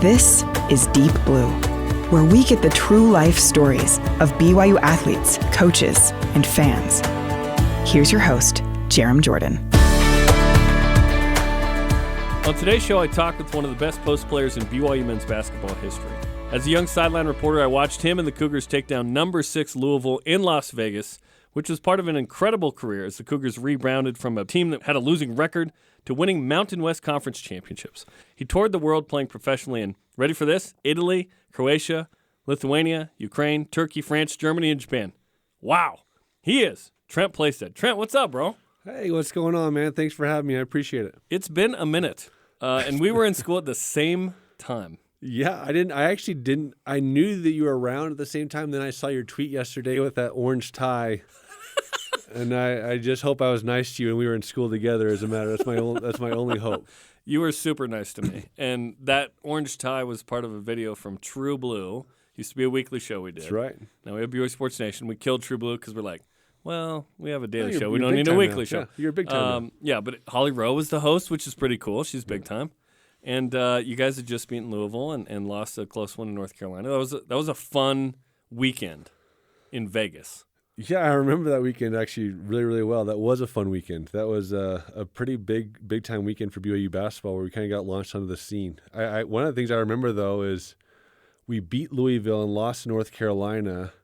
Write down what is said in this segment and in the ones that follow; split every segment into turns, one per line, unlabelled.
This is Deep Blue, where we get the true life stories of BYU athletes, coaches, and fans. Here's your host, Jarom Jordan.
On today's show, I talked with one of the best post players in BYU men's basketball history. As a young sideline reporter, I watched him and the Cougars take down number 6 Louisville in Las Vegas, which was part of an incredible career as the Cougars rebounded from a team that had a losing record to winning Mountain West Conference championships. He toured the world playing professionally in, ready for this, Italy, Croatia, Lithuania, Ukraine, Turkey, France, Germany, and Japan. Wow. He is Trent Plaisted. Trent, what's up, bro?
Hey, what's going on, man? Thanks for having me. I appreciate it.
It's been a minute, and we were in school at the same time.
Yeah, I actually didn't. I knew that you were around at the same time. Then I saw your tweet yesterday with that orange tie. And I just hope I was nice to you and we were in school together. As a matter, that's my only hope.
You were super nice to me, and that orange tie was part of a video from True Blue. Used to be a weekly show we did.
That's right.
Now we have BYU Sports Nation. We killed True Blue because we're like, well, we have a daily show. We don't need a weekly show.
Yeah, you're big time.
Yeah, but Holly Rowe was the host, which is pretty cool. She's big time. And you guys had just beaten Louisville and lost a close one in North Carolina. That was a fun weekend in Vegas.
Yeah, I remember that weekend actually really, really well. That was a fun weekend. That was a pretty big time weekend for BYU basketball where we kind of got launched onto the scene. One of the things I remember, though, is we beat Louisville and lost to North Carolina.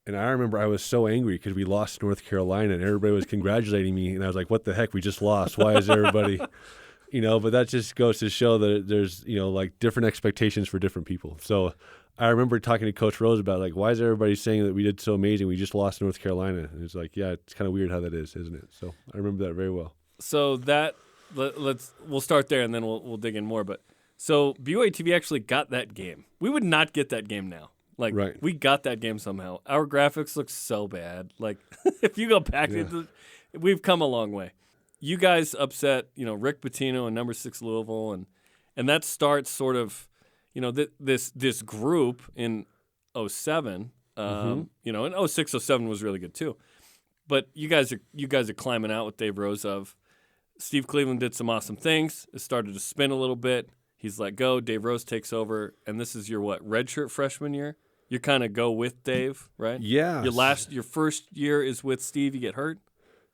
And I remember I was so angry because we lost to North Carolina and everybody was congratulating me. And I was like, what the heck? We just lost. Why is everybody, but that just goes to show that there's, like different expectations for different people. So I remember talking to Coach Rose about like, why is everybody saying that we did so amazing? We just lost to North Carolina. And it's like, yeah, it's kind of weird how that is, isn't it? So I remember that very well.
So we'll start there and then we'll dig in more. But so BYUtv actually got that game. We would not get that game now. Like, right. We got that game somehow. Our graphics look so bad. Like, if you go back, we've come a long way. You guys upset, Rick Pitino and number 6 Louisville, and that starts sort of, this group in 07. And 06, 07 was really good too. But you guys are climbing out with Dave Rose of. Steve Cleveland did some awesome things. It started to spin a little bit. He's let go. Dave Rose takes over, and this is your redshirt freshman year? You kind of go with Dave, right?
Yeah.
Your first year is with Steve. You get hurt.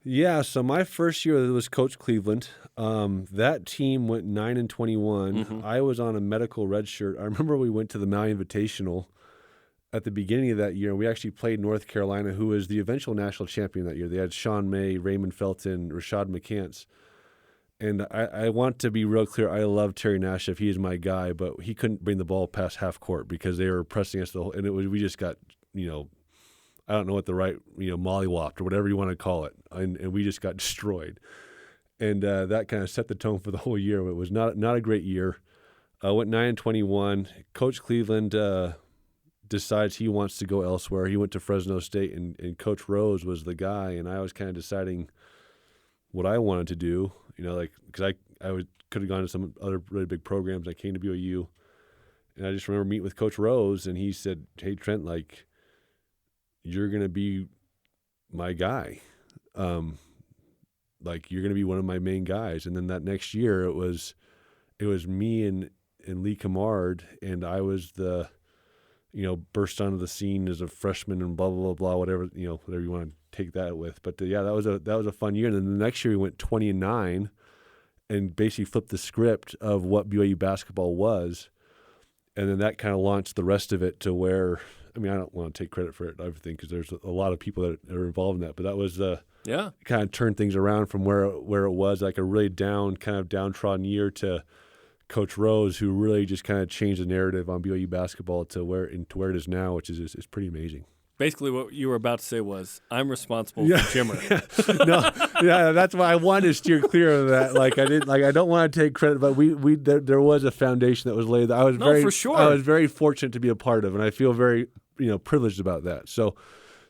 Yeah. So my first year was Coach Cleveland. That team went 9-21. Mm-hmm. I was on a medical redshirt. I remember we went to the Maui Invitational at the beginning of that year. We actually played North Carolina, who was the eventual national champion that year. They had Sean May, Raymond Felton, Rashad McCants. And I want to be real clear. I love Terry Nash if he is my guy, but he couldn't bring the ball past half court because they were pressing us the whole. And we just got, I don't know what the right, mollywopped or whatever you want to call it, and we just got destroyed. And that kind of set the tone for the whole year. It was not a great year. Went 9-21. Coach Cleveland decides he wants to go elsewhere. He went to Fresno State, and Coach Rose was the guy, and I was kind of deciding what I wanted to do. Because I could have gone to some other really big programs. I came to BYU, and I just remember meeting with Coach Rose, and he said, "Hey Trent, you're gonna be my guy. You're gonna be one of my main guys." And then that next year, it was me and Lee Camard, and I was the, burst onto the scene as a freshman and blah blah blah blah whatever you want to take that with. But that was a fun year. And then the next year we went 20-9 and basically flipped the script of what BYU basketball was. And then that kind of launched the rest of it to where, I don't want to take credit for everything because there's a lot of people that are involved in that. But that was kind of turned things around from where it was like a really downtrodden year to Coach Rose, who really just kind of changed the narrative on BYU basketball to where it is now, which is pretty amazing.
Basically, what you were about to say was, I'm responsible for Jimmer.
That's why I wanted to steer clear of that. I don't want to take credit, but there was a foundation that was laid.
For sure.
I was very fortunate to be a part of, and I feel very, privileged about that. So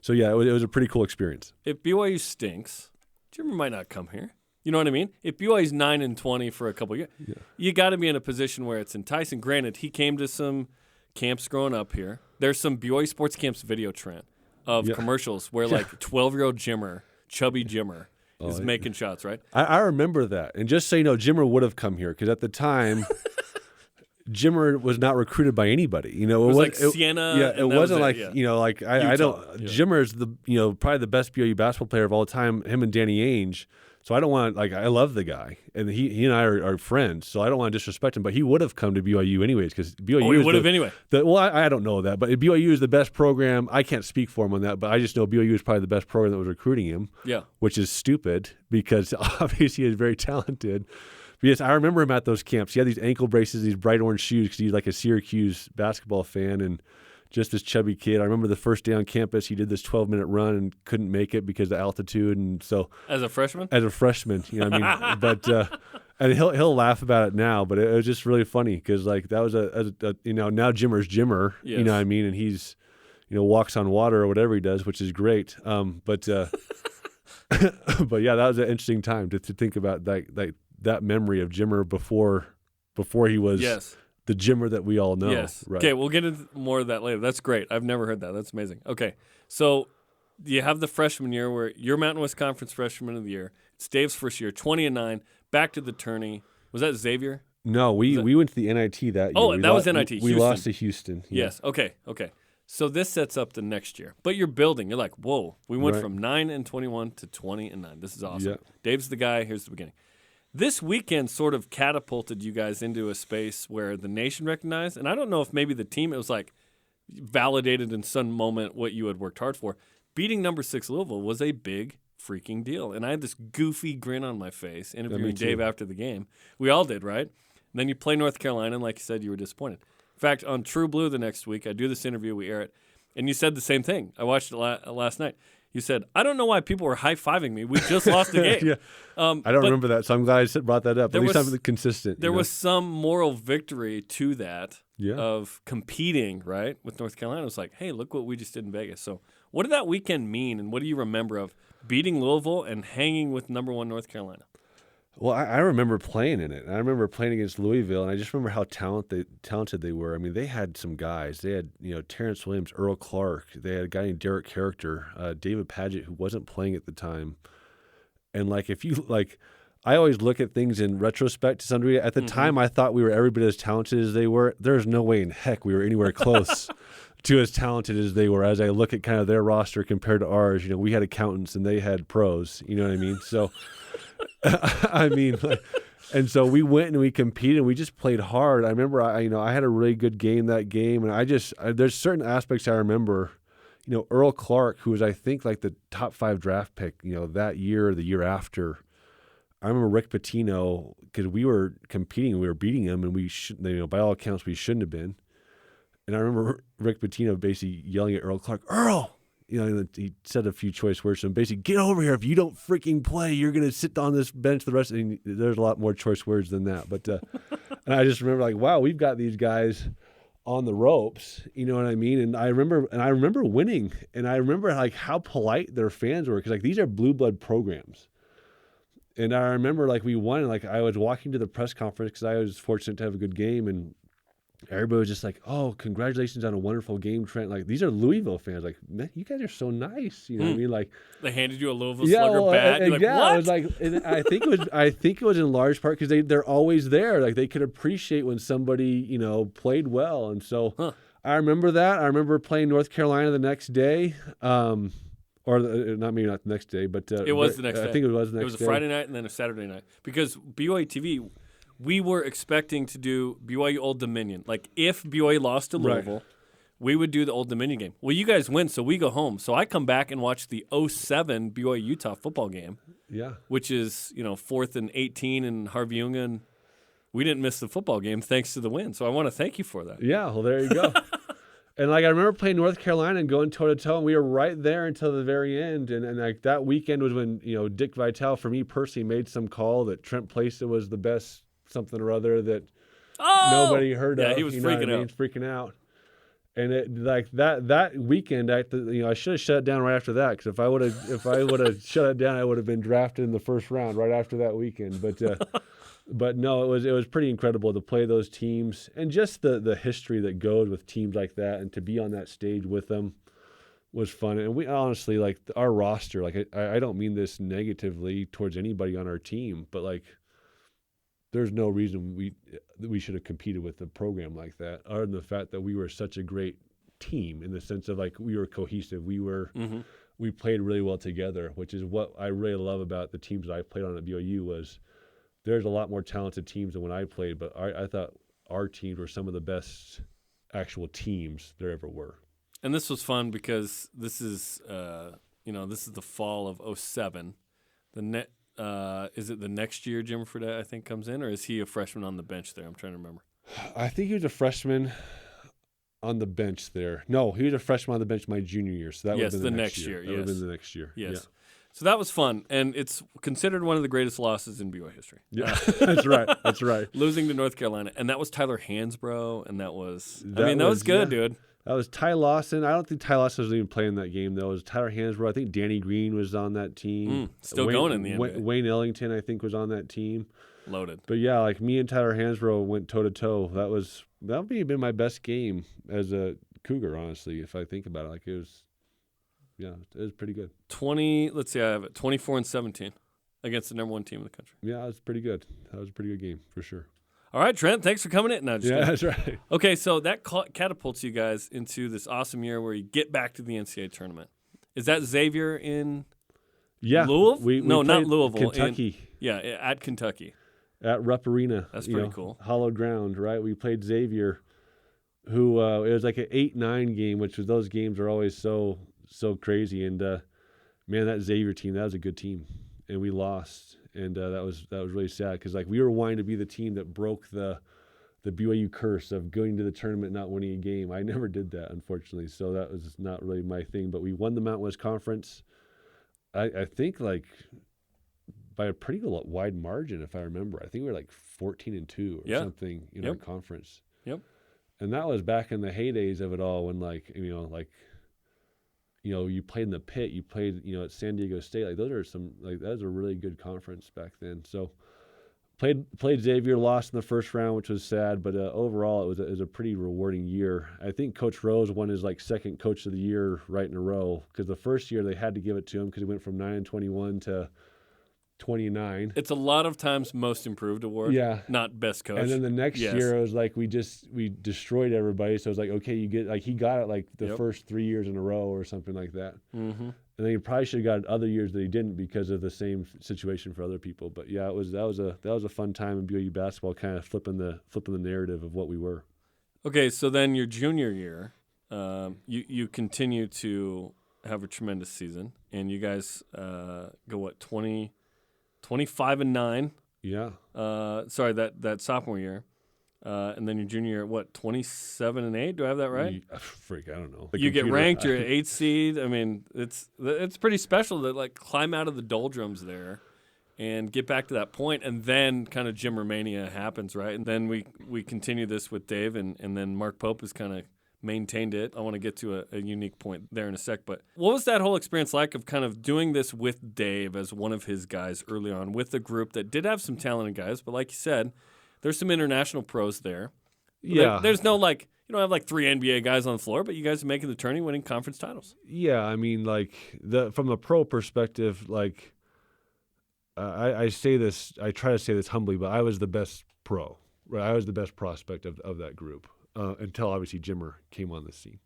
yeah, it was a pretty cool experience.
If BYU stinks, Jimmer might not come here. You know what I mean? If BYU's 9-20 for a couple of years, you got to be in a position where it's enticing. Granted, he came to some camps growing up here. There's some BYU Sports Camps video, Trent, of commercials where 12-year-old Jimmer, chubby Jimmer, is making shots, right?
I remember that. And just so you know, Jimmer would have come here because at the time Jimmer was not recruited by anybody. You know,
it was like Siena.
Yeah, it wasn't like
yeah.
you know, like I don't. Yeah. Jimmer is the probably the best BYU basketball player of all time. Him and Danny Ainge. So I don't want I love the guy, and he and I are friends. So I don't want to disrespect him, but he would have come to BYU anyways because BYU
would have anyway.
I don't know that, but BYU is the best program. I can't speak for him on that, but I just know BYU is probably the best program that was recruiting him.
Yeah,
which is stupid because obviously he is very talented. But yes, I remember him at those camps. He had these ankle braces, these bright orange shoes because he's like a Syracuse basketball fan and just this chubby kid. I remember the first day on campus, he did this 12-minute run and couldn't make it because of altitude. And so,
as a freshman,
you know what I mean. But and he'll laugh about it now. But it was just really funny because like that was a now Jimmer's Jimmer. Yes. You know what I mean, and he's walks on water or whatever he does, which is great. But yeah, that was an interesting time to think about that memory of Jimmer before he was the Jimmer that we all know.
Yes.
Right.
Okay, we'll get into more of that later. That's great. I've never heard that. That's amazing. Okay, so you have the freshman year where you're Mountain West Conference Freshman of the Year. It's Dave's first year, 20-9, back to the tourney. Was that Xavier?
No, we went to the NIT that year.
Oh, that was NIT.
We lost to Houston. Yeah.
Yes. Okay. So this sets up the next year. But you're building. You're like, whoa, we went from 9-21 to 20-9. This is awesome. Yeah. Dave's the guy. Here's the beginning. This weekend sort of catapulted you guys into a space where the nation recognized, and I don't know if maybe the team, it was like validated in some moment what you had worked hard for. Beating number 6 Louisville was a big freaking deal. And I had this goofy grin on my face interviewing Dave after the game. We all did, right? And then you play North Carolina, and like you said, you were disappointed. In fact, on True Blue the next week, I do this interview, we air it, and you said the same thing. I watched it last night. You said, I don't know why people were high-fiving me. We just lost the game.
Yeah. I don't remember that, so I'm glad I brought that up. At least I'm consistent.
There was some moral victory to that of competing, right, with North Carolina. It was like, hey, look what we just did in Vegas. So what did that weekend mean, and what do you remember of beating Louisville and hanging with number 1 North Carolina?
Well, I remember playing in it. I remember playing against Louisville, and I just remember how talented they were. I mean, they had some guys. They had, Terrence Williams, Earl Clark. They had a guy named Derek Character, David Padgett, who wasn't playing at the time. And, I always look at things in retrospect to some degree. At the time, I thought we were every bit as talented as they were. There's no way in heck we were anywhere close to as talented as they were. As I look at kind of their roster compared to ours, we had accountants and they had pros. You know what I mean? So – and so we went and we competed and we just played hard. I remember, I had a really good game that game, and there's certain aspects I remember. Earl Clark, who was I think like the top 5 draft pick, that year or the year after. I remember Rick Pitino because we were competing and we were beating him, and we should, by all accounts we shouldn't have been. And I remember Rick Pitino basically yelling at Earl Clark, "Earl!" He said a few choice words to him. Basically, get over here. If you don't freaking play, you're going to sit on this bench the rest of the – there's a lot more choice words than that. But and I just remember wow, we've got these guys on the ropes. You know what I mean? And I remember winning. And I remember how polite their fans were because these are blue blood programs. And I remember we won. And I was walking to the press conference because I was fortunate to have a good game, and everybody was just like, "Oh, congratulations on a wonderful game, Trent." These are Louisville fans. Man, you guys are so nice. You know what I mean?
They handed you a Louisville Slugger bat. You're what?
I was and I think it was in large part because they're always there. They could appreciate when somebody played well, and so I remember that. I remember playing North Carolina the next day. Or not the next day, but
it was the next day.
I think it was the next day.
It was a Friday night and then a Saturday night because BYUtv. We were expecting to do BYU Old Dominion. If BYU lost to Louisville, we would do the Old Dominion game. Well, you guys win, so we go home. So I come back and watch the 2007 BYU-Utah football game, which is 4th and 18 in Harvey-Unga. We didn't miss the football game thanks to the win. So I want to thank you for that.
Yeah, well, there you go. And I remember playing North Carolina and going toe-to-toe, and we were right there until the very end. And that weekend was when Dick Vitale, for me personally, made some call that Trent Plaisted was the best something or other that nobody heard of.
Yeah, he was freaking out.
Freaking out. And that weekend, I should have shut it down right after that because if I would have shut it down, I would have been drafted in the first round right after that weekend. But no, it was pretty incredible to play those teams and just the history that goes with teams like that, and to be on that stage with them was fun. And we honestly our roster. I don't mean this negatively towards anybody on our team, but there's no reason we should have competed with a program like that, other than the fact that we were such a great team in the sense of like we were cohesive. We played really well together, which is what I really love about the teams that I played on at BYU. Was there's a lot more talented teams than when I played, but I thought our teams were some of the best actual teams there ever were.
And this was fun because this is this is the fall of 2007. Is it the next year Jim Fredette, I think, comes in, or is he a freshman on the bench there? I'm trying to remember.
I think he was a freshman on the bench there. No, he was a freshman on the bench my junior year. So that would have been the next year. That would have been the next year.
Yes.
Yeah.
So that was fun, and it's considered one of the greatest losses in BYU history.
Yeah, that's right. That's right.
Losing to North Carolina, and that was Tyler Hansbrough, and that was good, dude.
That was Ty Lawson. I don't think Ty Lawson was even playing that game, though. It was Tyler Hansbrough. I think Danny Green was on that team.
Still going in the NBA.
Wayne Ellington, I think, was on that team.
Loaded.
But yeah, like me and Tyler Hansbrough went toe-to-toe. That would be been my best game as a Cougar, honestly, if I think about it. Like it was pretty good.
24-17 against the number one team in the country.
Yeah, it was pretty good. That was a pretty good game for sure.
All right, Trent, thanks for coming in. No, just
kidding.
That's
right.
Okay, so that catapults you guys into this awesome year where you get back to the NCAA tournament. Is that Xavier in Louisville?
We
no, not Louisville.
Kentucky.
At Kentucky.
At Rupp Arena.
That's pretty cool.
Hallowed ground, right? We played Xavier, who it was like an 8-9 game, which was those games are always so crazy. And, man, that Xavier team, that was a good team. And we lost. And that was really sad because like we were wanting to be the team that broke the BYU curse of going to the tournament not winning a game. I never did that, unfortunately, so that was not really my thing. But we won the Mountain West Conference. I think like by a pretty wide margin, if I remember. I think we were like 14-2 or something in our conference.
Yep.
And that was back in the heydays of it all when you played in the pit, you played, at San Diego State. Like those are that was a really good conference back then. So played Xavier, lost in the first round, which was sad, but overall it was a pretty rewarding year. I think Coach Rose won his second Coach of the Year right in a row because the first year they had to give it to him because he went from 9-21 to 29.
It's a lot of times most improved award, not best coach.
And then the next year it was like we destroyed everybody. So it was like, okay, you get he got it the first 3 years in a row or something like that. Mm-hmm. And then he probably should have got it other years that he didn't because of the same situation for other people. But yeah, that was a fun time in BYU basketball, kind of flipping the narrative of what we were.
Okay, so then your junior year, you continue to have a tremendous season, and you guys go 25-9.
Yeah.
Sorry, that sophomore year. And then your junior year, 27-8? Do I have that right?
I don't know.
You get ranked, you're an 8th seed. I mean, it's pretty special to climb out of the doldrums there and get back to that point, and then kind of Jimmermania happens, right? And then we continue this with Dave, and then Mark Pope has kind of maintained it. I want to get to a unique point there in a sec, but what was that whole experience like of kind of doing this with Dave as one of his guys early on with a group that did have some talented guys, but like you said, there's some international pros there.
Yeah.
There's no you don't have 3 NBA guys on the floor, but you guys are making the tourney, winning conference titles.
Yeah, I mean, from the pro perspective, I say this, I try to say this humbly, but I was the best pro, right? I was the best prospect of that group. Until obviously Jimmer came on the scene.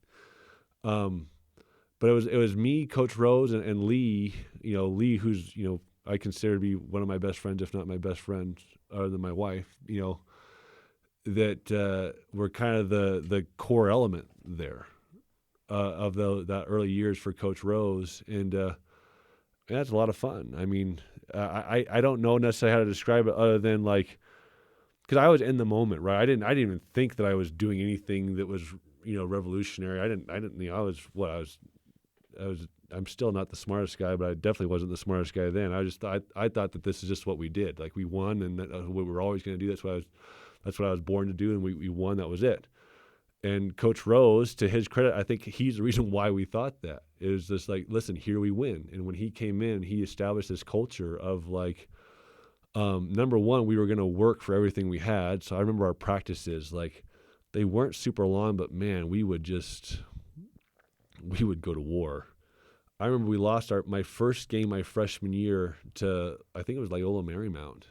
But it was me, Coach Rose, and Lee, Lee, who's, I consider to be one of my best friends, if not my best friend, other than my wife, that were kind of the core element there of that early years for Coach Rose. And that's a lot of fun. I mean, I don't know necessarily how to describe it other than because I was in the moment, right? I didn't even think that I was doing anything that was, revolutionary. I'm still not the smartest guy, but I definitely wasn't the smartest guy then. I thought that this is just what we did. We won, and that we were always going to do. That's what I was born to do, and we won. That was it. And Coach Rose, to his credit, I think he's the reason why we thought that. It was just listen, here we win. And when he came in, he established this culture of number one, we were going to work for everything we had. So I remember our practices, they weren't super long, but man, we would go to war. I remember we lost my first game my freshman year to, I think it was Loyola Marymount.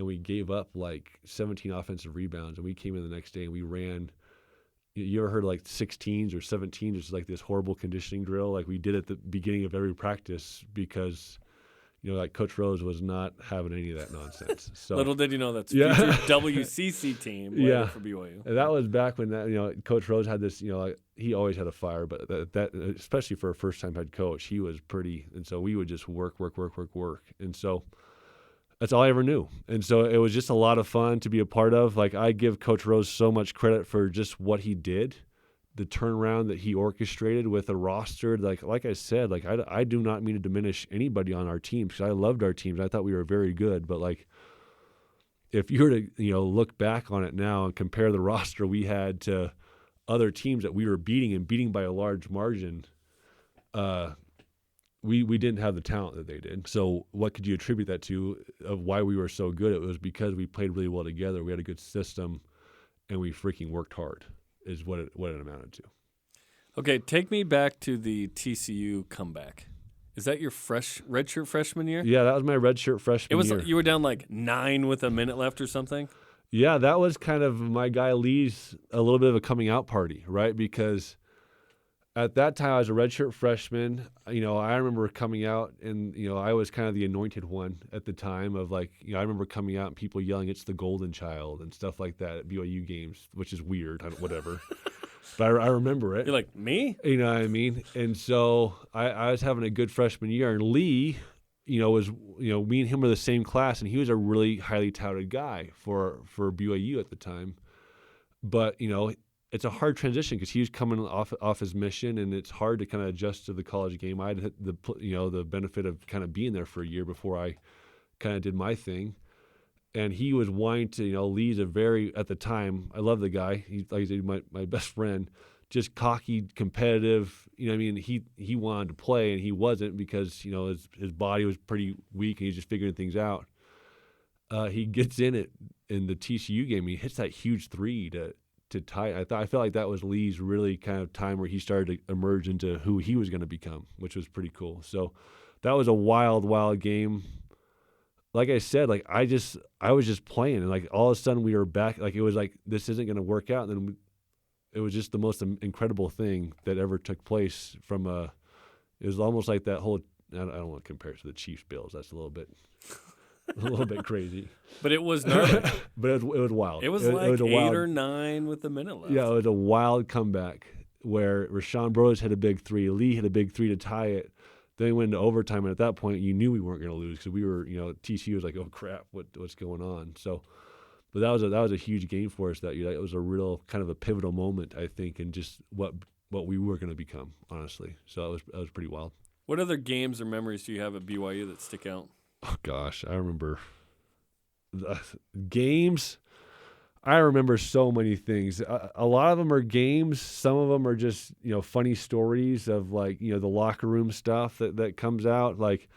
and we gave up like 17 offensive rebounds, and we came in the next day and we ran. You ever heard of like 16s or 17s? It's like this horrible conditioning drill like we did at the beginning of every practice because, like Coach Rose was not having any of that nonsense. So
little did you know that's future WCC team for BYU.
And that was back when Coach Rose had this, like he always had a fire, but that especially for a first-time head coach, he was pretty. And so we would just work. And so that's all I ever knew. And so it was just a lot of fun to be a part of. Like, I give Coach Rose so much credit for just what he did, the turnaround that he orchestrated with a roster. Like I said, like I do not mean to diminish anybody on our team because I loved our teams. I thought we were very good. But, like, if you were to, look back on it now and compare the roster we had to other teams that we were beating by a large margin, we didn't have the talent that they did. So what could you attribute that to of why we were so good? It was because we played really well together. We had a good system, and we freaking worked hard is what it amounted to.
Okay, take me back to the TCU comeback. Is that your redshirt freshman year?
Yeah, that was my redshirt freshman year.
You were down like 9 with a minute left or something?
Yeah, that was kind of my guy Lee's a little bit of a coming out party, right? Because at that time, I was a redshirt freshman. I remember coming out, and I was kind of the anointed one at the time. Of like, I remember coming out and people yelling, "It's the golden child" and stuff like that at BYU games, which is weird, whatever. But I remember it.
You're like, me?
You know what I mean? And so I was having a good freshman year, and Lee, was me and him were the same class, and he was a really highly touted guy for BYU at the time. But it's a hard transition because he was coming off his mission, and it's hard to kind of adjust to the college game. I had the benefit of kind of being there for a year before I kind of did my thing, and he was wanting to. Lee's at the time, I love the guy. He's like I said, my best friend, just cocky, competitive. He wanted to play, and he wasn't because his body was pretty weak, and he's just figuring things out. He gets in the TCU game. He hits that huge three to tie. I felt like that was Lee's really kind of time where he started to emerge into who he was going to become, which was pretty cool. So that was a wild, wild game. Like I said, like I was just playing, and like all of a sudden we were back. Like it was like this isn't going to work out, and then it was just the most incredible thing that ever took place. It was almost like that whole. I don't want to compare it to the Chiefs Bills. That's a little bit crazy.
But it was gnarly.
But it was wild.
It was like 8 or 9 with a minute left.
Yeah, it was a wild comeback where Rashawn Bros hit a big three. Lee hit a big three to tie it. Then we went into overtime, and at that point, you knew we weren't going to lose because we were, TCU was like, oh crap, what's going on? So, but that was a huge game for us that year. It was a real kind of a pivotal moment, I think, in just what we were going to become, honestly. So that was pretty wild.
What other games or memories do you have at BYU that stick out?
Oh gosh, I remember the games. I remember so many things. A lot of them are games. Some of them are just, funny stories of like, the locker room stuff that comes out. Like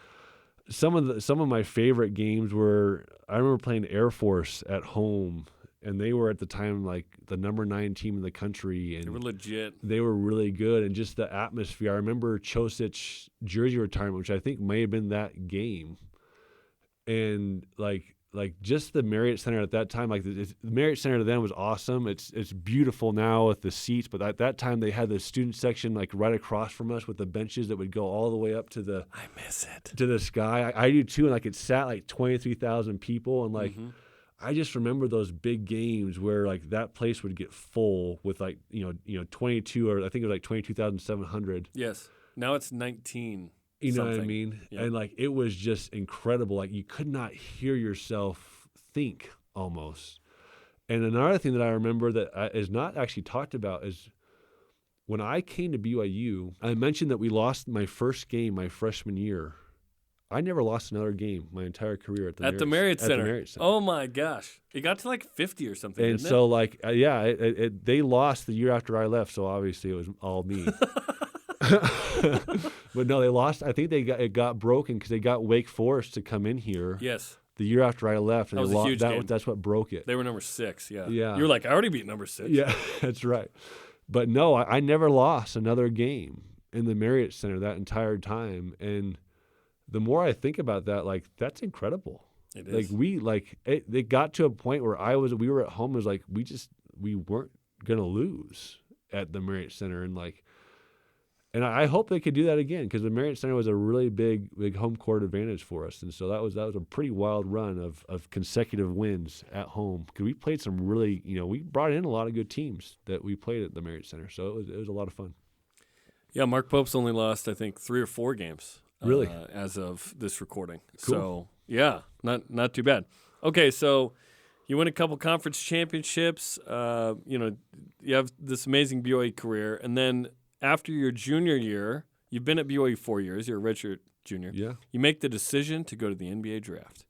some of my favorite games were, I remember playing Air Force at home, and they were at the time like the number 9 team in the country. And
they were legit.
They were really good, and just the atmosphere. I remember Cosic jersey retirement, which I think may have been that game. And like just the Marriott Center at that time, like the Marriott Center then was awesome. It's beautiful now with the seats, but at that time they had the student section like right across from us with the benches that would go all the way up to the.
I miss it.
To the sky. I do too, and like it sat like 23,000 people, and like I just remember those big games where like that place would get full with like 22 or I think it was like 22,700.
Yes. Now it's 19.
You know what I mean? Yeah. And, like, it was just incredible. Like, you could not hear yourself think almost. And another thing that I remember that is not actually talked about is when I came to BYU, I mentioned that we lost my first game my freshman year. I never lost another game my entire career at the Marriott Center.
Oh, my gosh. It got to, like, 50 or something,
and
didn't
so,
it?
like, they lost the year after I left, so obviously it was all me. But no, they lost. I think it got broken because they got Wake Forest to come in here.
Yes.
The year after I left, and
that was a huge game.
That's what broke it.
They were number 6. Yeah.
Yeah.
You were like, I already beat number 6.
Yeah, that's right. But no, I never lost another game in the Marriott Center that entire time. And the more I think about that, like that's incredible.
It is.
It got to a point where we were at home. It was like we weren't gonna lose at the Marriott Center, and I hope they could do that again, because the Marriott Center was a really big home court advantage for us, and so that was a pretty wild run of consecutive wins at home. Because we played some really, we brought in a lot of good teams that we played at the Marriott Center, so it was a lot of fun.
Yeah, Mark Pope's only lost, I think, 3 or 4 games.
Really?
As of this recording.
Cool.
So, yeah, not too bad. Okay, so you win a couple conference championships. You have this amazing BYU career. And then after your junior year, you've been at BYU 4 years. You're a redshirt junior.
Yeah.
You make the decision to go to the NBA draft.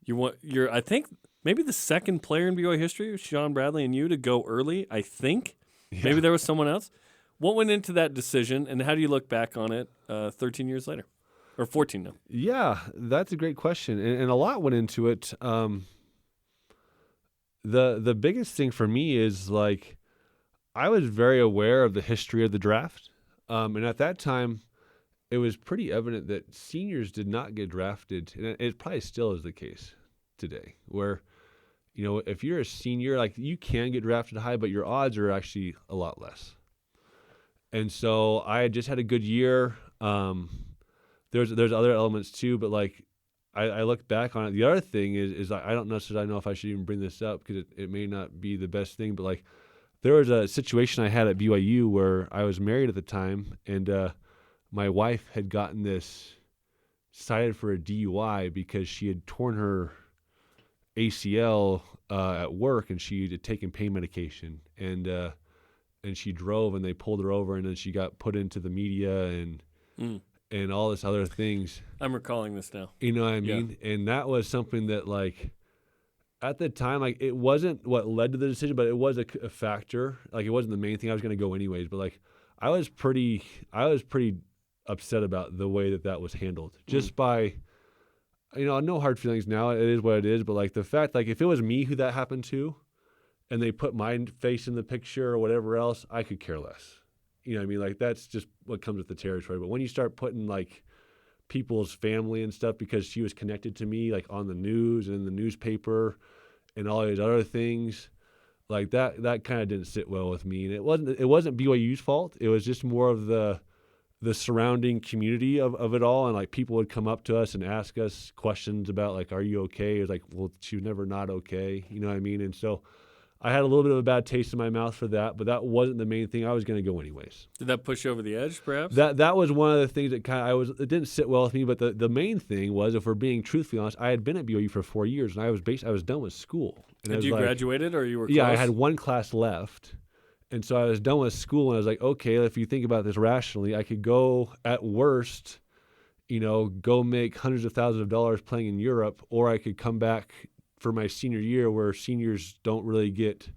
You're I think, maybe the second player in BYU history, Sean Bradley and you, to go early, I think. Yeah. Maybe there was someone else. What went into that decision, and how do you look back on it 13 years later? Or 14 now?
Yeah, that's a great question, and a lot went into it. The biggest thing for me is, I was very aware of the history of the draft, and at that time, it was pretty evident that seniors did not get drafted, and it probably still is the case today, where, if you're a senior, you can get drafted high, but your odds are actually a lot less. And so I just had a good year. There's other elements too, but I look back on it. The other thing is I don't necessarily know if I should even bring this up, because it may not be the best thing, but there was a situation I had at BYU where I was married at the time, and my wife had gotten this cited for a DUI because she had torn her ACL at work, and she had taken pain medication, and she drove, and they pulled her over, and then she got put into the media and all this other things.
I'm recalling this now.
You know what I mean? Yeah. And that was something that, at the time, it wasn't what led to the decision, but it was a factor. It wasn't the main thing. I was going to go anyways, but I was pretty upset about the way that was handled. Just by, no hard feelings now. It is what it is. But the fact, if it was me who that happened to, and they put my face in the picture or whatever else, I could care less. You know what I mean? That's just what comes with the territory. But when you start putting people's family and stuff, because she was connected to me on the news and in the newspaper and all these other things, that kind of didn't sit well with me. And it wasn't BYU's fault. It was just more of the surrounding community of it all. And people would come up to us and ask us questions about are you okay? It was well, she was never not okay. You know what I mean? And so I had a little bit of a bad taste in my mouth for that, but that wasn't the main thing. I was going to go anyways.
Did that push you over the edge, perhaps?
That was one of the things that it didn't sit well with me. But the main thing was, if we're being truthfully honest, I had been at BYU for 4 years, and I was done with school.
And you graduated, or you were close?
Yeah, I had one class left, and so I was done with school, and I was okay, if you think about this rationally, I could go at worst, go make hundreds of thousands of dollars playing in Europe, or I could come back for my senior year, where seniors don't really get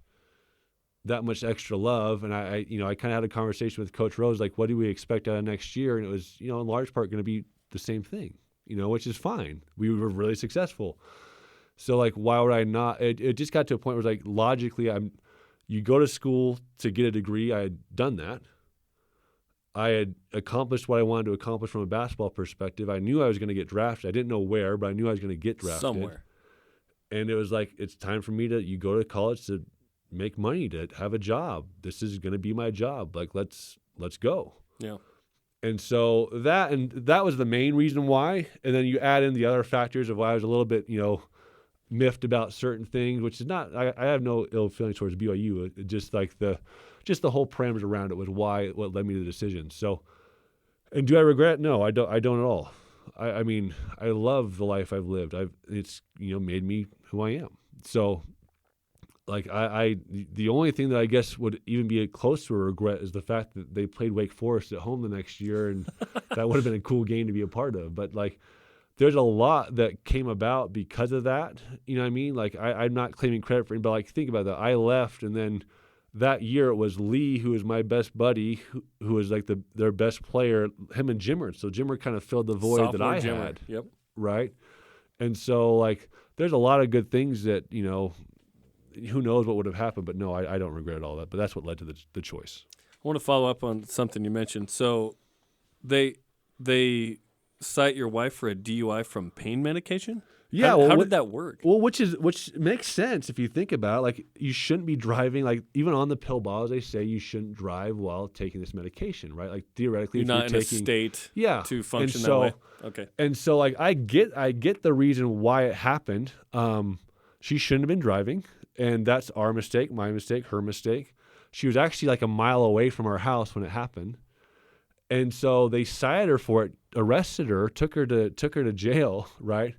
that much extra love. And I kind of had a conversation with Coach Rose, what do we expect out of next year? And it was, in large part going to be the same thing, which is fine. We were really successful. So why would I not? It just got to a point where logically, you go to school to get a degree. I had done that. I had accomplished what I wanted to accomplish from a basketball perspective. I knew I was going to get drafted. I didn't know where, but I knew I was going to get drafted.
Somewhere.
And it was it's time for me you go to college to make money, to have a job. This is going to be my job. Let's go. Yeah. And so that was the main reason why. And then you add in the other factors of why I was a little bit, miffed about certain things, which is not, I have no ill feelings towards BYU. It just the whole parameters around it was what led me to the decision. So, and do I regret? No, I don't at all. I mean, I love the life I've lived. It's made me who I am. So, the only thing that I guess would even be close to a regret is the fact that they played Wake Forest at home the next year, and that would have been a cool game to be a part of. But there's a lot that came about because of that. You know what I mean? I'm not claiming credit for it, but think about that. I left, and then that year it was Lee, who was my best buddy, who was their best player, him and Jimmer. So Jimmer kind of filled the void that I had.
Yep.
Right. And so there's a lot of good things that, who knows what would have happened, but no, I don't regret all that. But that's what led to the choice.
I want to follow up on something you mentioned. So they cite your wife for a DUI from pain medication?
Yeah.
How did that work?
Well, which makes sense if you think about it. Like, you shouldn't be driving. Like, even on the pill bottles, they say you shouldn't drive while taking this medication, right? Like, theoretically,
you're not in a state to function that way. Okay.
And so, like, I get the reason why it happened. She shouldn't have been driving, and that's our mistake, my mistake, her mistake. She was actually like a mile away from our house when it happened. And so they cited her for it, arrested her, took her to jail, right?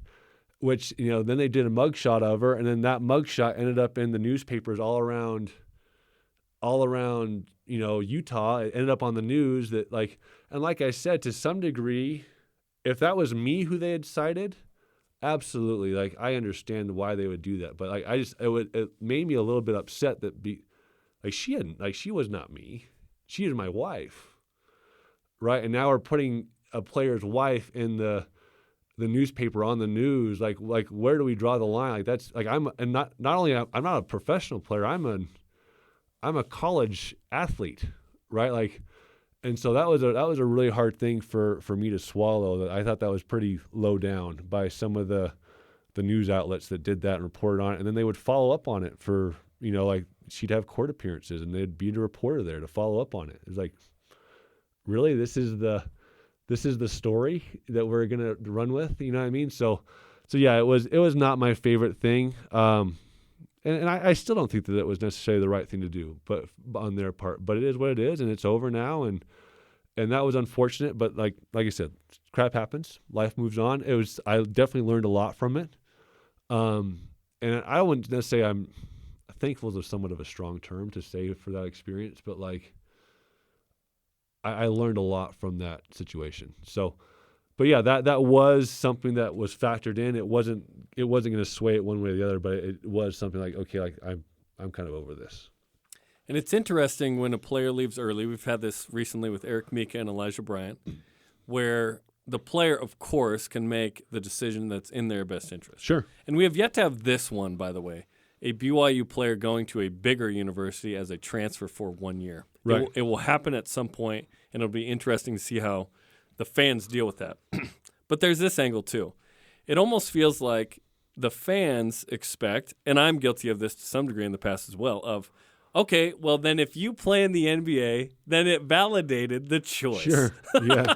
Which, then they did a mugshot of her, and then that mugshot ended up in the newspapers all around, Utah. It ended up on the news and like I said, to some degree, if that was me who they had cited, absolutely, like, I understand why they would do that. But like, it made me a little bit upset that she was not me. She is my wife, right? And now we're putting a player's wife in the newspaper on the news. Like where do we draw the line? Like, that's like, I'm not a professional player. I'm a college athlete, right? Like, and so that was a really hard thing for me to swallow. That I thought that was pretty low down by some of the news outlets that did that and reported on it, and then they would follow up on it for like, she'd have court appearances and they'd be the reporter there to follow up on it. It's like, really, this is the story that we're gonna run with, you know what I mean? So yeah, it was not my favorite thing, and I still don't think that it was necessarily the right thing to do, but on their part. But it is what it is, and it's over now, and that was unfortunate. But like I said, crap happens, life moves on. I definitely learned a lot from it, and I wouldn't necessarily say I'm thankful is somewhat of a strong term to say for that experience, but like, I learned a lot from that situation. So, but yeah, that was something that was factored in. It wasn't going to sway it one way or the other, but it was something like, okay, like, I'm kind of over this.
And it's interesting when a player leaves early. We've had this recently with Eric Mika and Elijah Bryant, where the player, of course, can make the decision that's in their best interest.
Sure.
And we have yet to have this one, by the way, a BYU player going to a bigger university as a transfer for 1 year.
Right.
It will happen at some point, and it'll be interesting to see how the fans deal with that. But there's this angle, too. It almost feels like the fans expect, and I'm guilty of this to some degree in the past as well, of, okay, well, then if you play in the NBA, then it validated the choice.
Sure, yeah.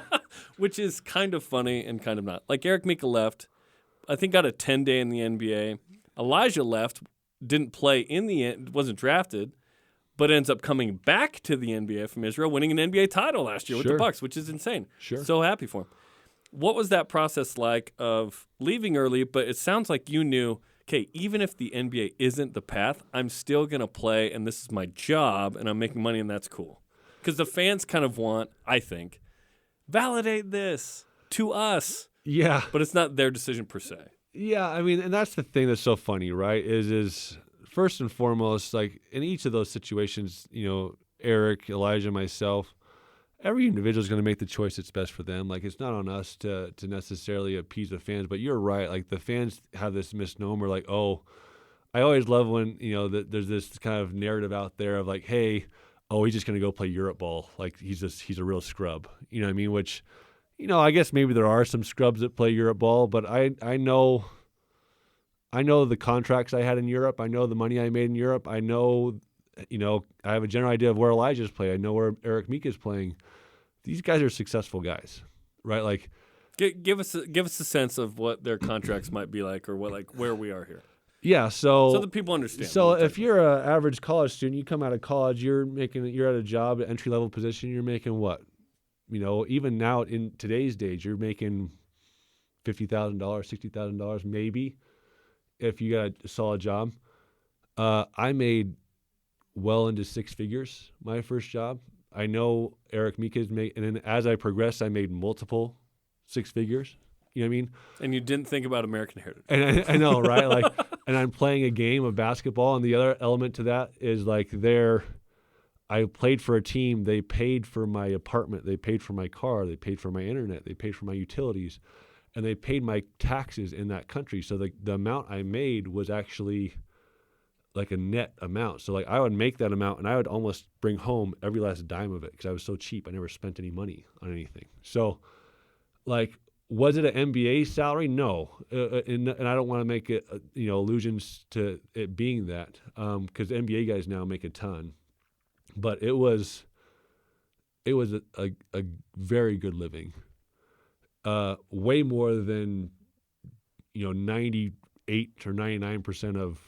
Which is kind of funny and kind of not. Like, Eric Mika left, I think got a 10-day in the NBA. Elijah left, didn't play in the end, wasn't drafted, but ends up coming back to the NBA from Israel, winning an NBA title last year with the Bucks, which is insane.
Sure.
So happy for him. What was that process like of leaving early, but it sounds like you knew, okay, even if the NBA isn't the path, I'm still going to play, and this is my job, and I'm making money, and that's cool. Because the fans kind of want, I think, validate this to us.
Yeah.
But it's not their decision per se.
Yeah, I mean, and that's the thing that's so funny, right? Is first and foremost, like, in each of those situations, Eric, Elijah, myself, every individual is going to make the choice that's best for them. Like, it's not on us to necessarily appease the fans. But you're right. Like, the fans have this misnomer, like, oh, I always love when that there's this kind of narrative out there of like, hey, oh, he's just going to go play Europe ball. Like, he's a real scrub. You know what I mean? Which, I guess maybe there are some scrubs that play Europe ball, but I know the contracts I had in Europe. I know the money I made in Europe. I know, I have a general idea of where Elijah's playing. I know where Eric Mika's playing. These guys are successful guys, right? Like,
give us a sense of what their contracts might be like, or where we are here.
Yeah, so
that people understand.
So if you're an average college student, you come out of college, you're at a job, an entry level position. You're making what? Even now in today's days, you're making $50,000, $60,000 maybe if you got a solid job. I made well into six figures my first job. I know Eric Mika's made, and then as I progressed, I made multiple six figures. You know what I mean?
And you didn't think about American heritage.
And I know, right? Like, and I'm playing a game of basketball, and the other element to that is like I played for a team. They paid for my apartment. They paid for my car. They paid for my internet. They paid for my utilities, and they paid my taxes in that country. So the amount I made was actually like a net amount. So like I would make that amount, and I would almost bring home every last dime of it because I was so cheap. I never spent any money on anything. So like Was it an NBA salary? No, and I don't want to make it allusions to it being that, because NBA guys now make a ton, but it was a very good living, way more than 98 or 99% of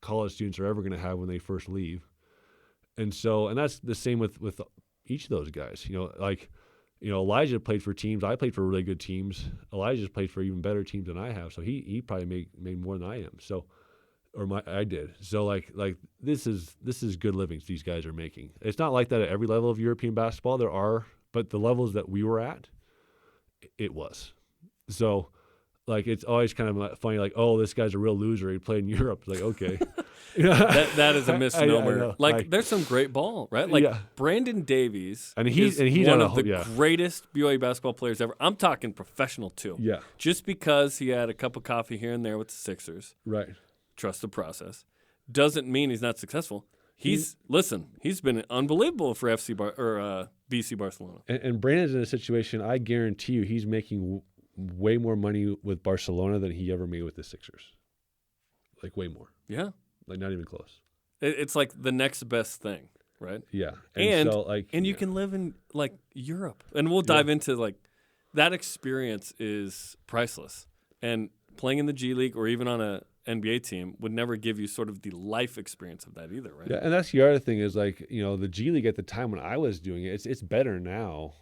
college students are ever going to have when they first leave, and that's the same with each of those guys. Elijah played for teams. I played for really good teams. Elijah's played for even better teams than I have. So he probably made more than I am. So, I did. So this is good livings these guys are making. It's not like that at every level of European basketball. There are, but the levels that we were at, it was. So, it's always kind of funny. Oh, this guy's a real loser. He played in Europe. It's okay.
that is a misnomer. There's some great ball, right? Brandon Davies,
and he's
one of the greatest BYU basketball players ever. I'm talking professional too.
Yeah.
Just because he had a cup of coffee here and there with the Sixers,
right?
Trust the process, doesn't mean he's not successful. He's been unbelievable for BC Barcelona.
And Brandon's in a situation. I guarantee you, he's making way more money with Barcelona than he ever made with the Sixers. Way more.
Yeah.
Not even close.
It's the next best thing, right?
Yeah.
And you can live in Europe. And we'll dive into that experience is priceless. And playing in the G League or even on a NBA team would never give you sort of the life experience of that either, right?
Yeah, and that's the other thing is the G League at the time when I was doing it, it's better now.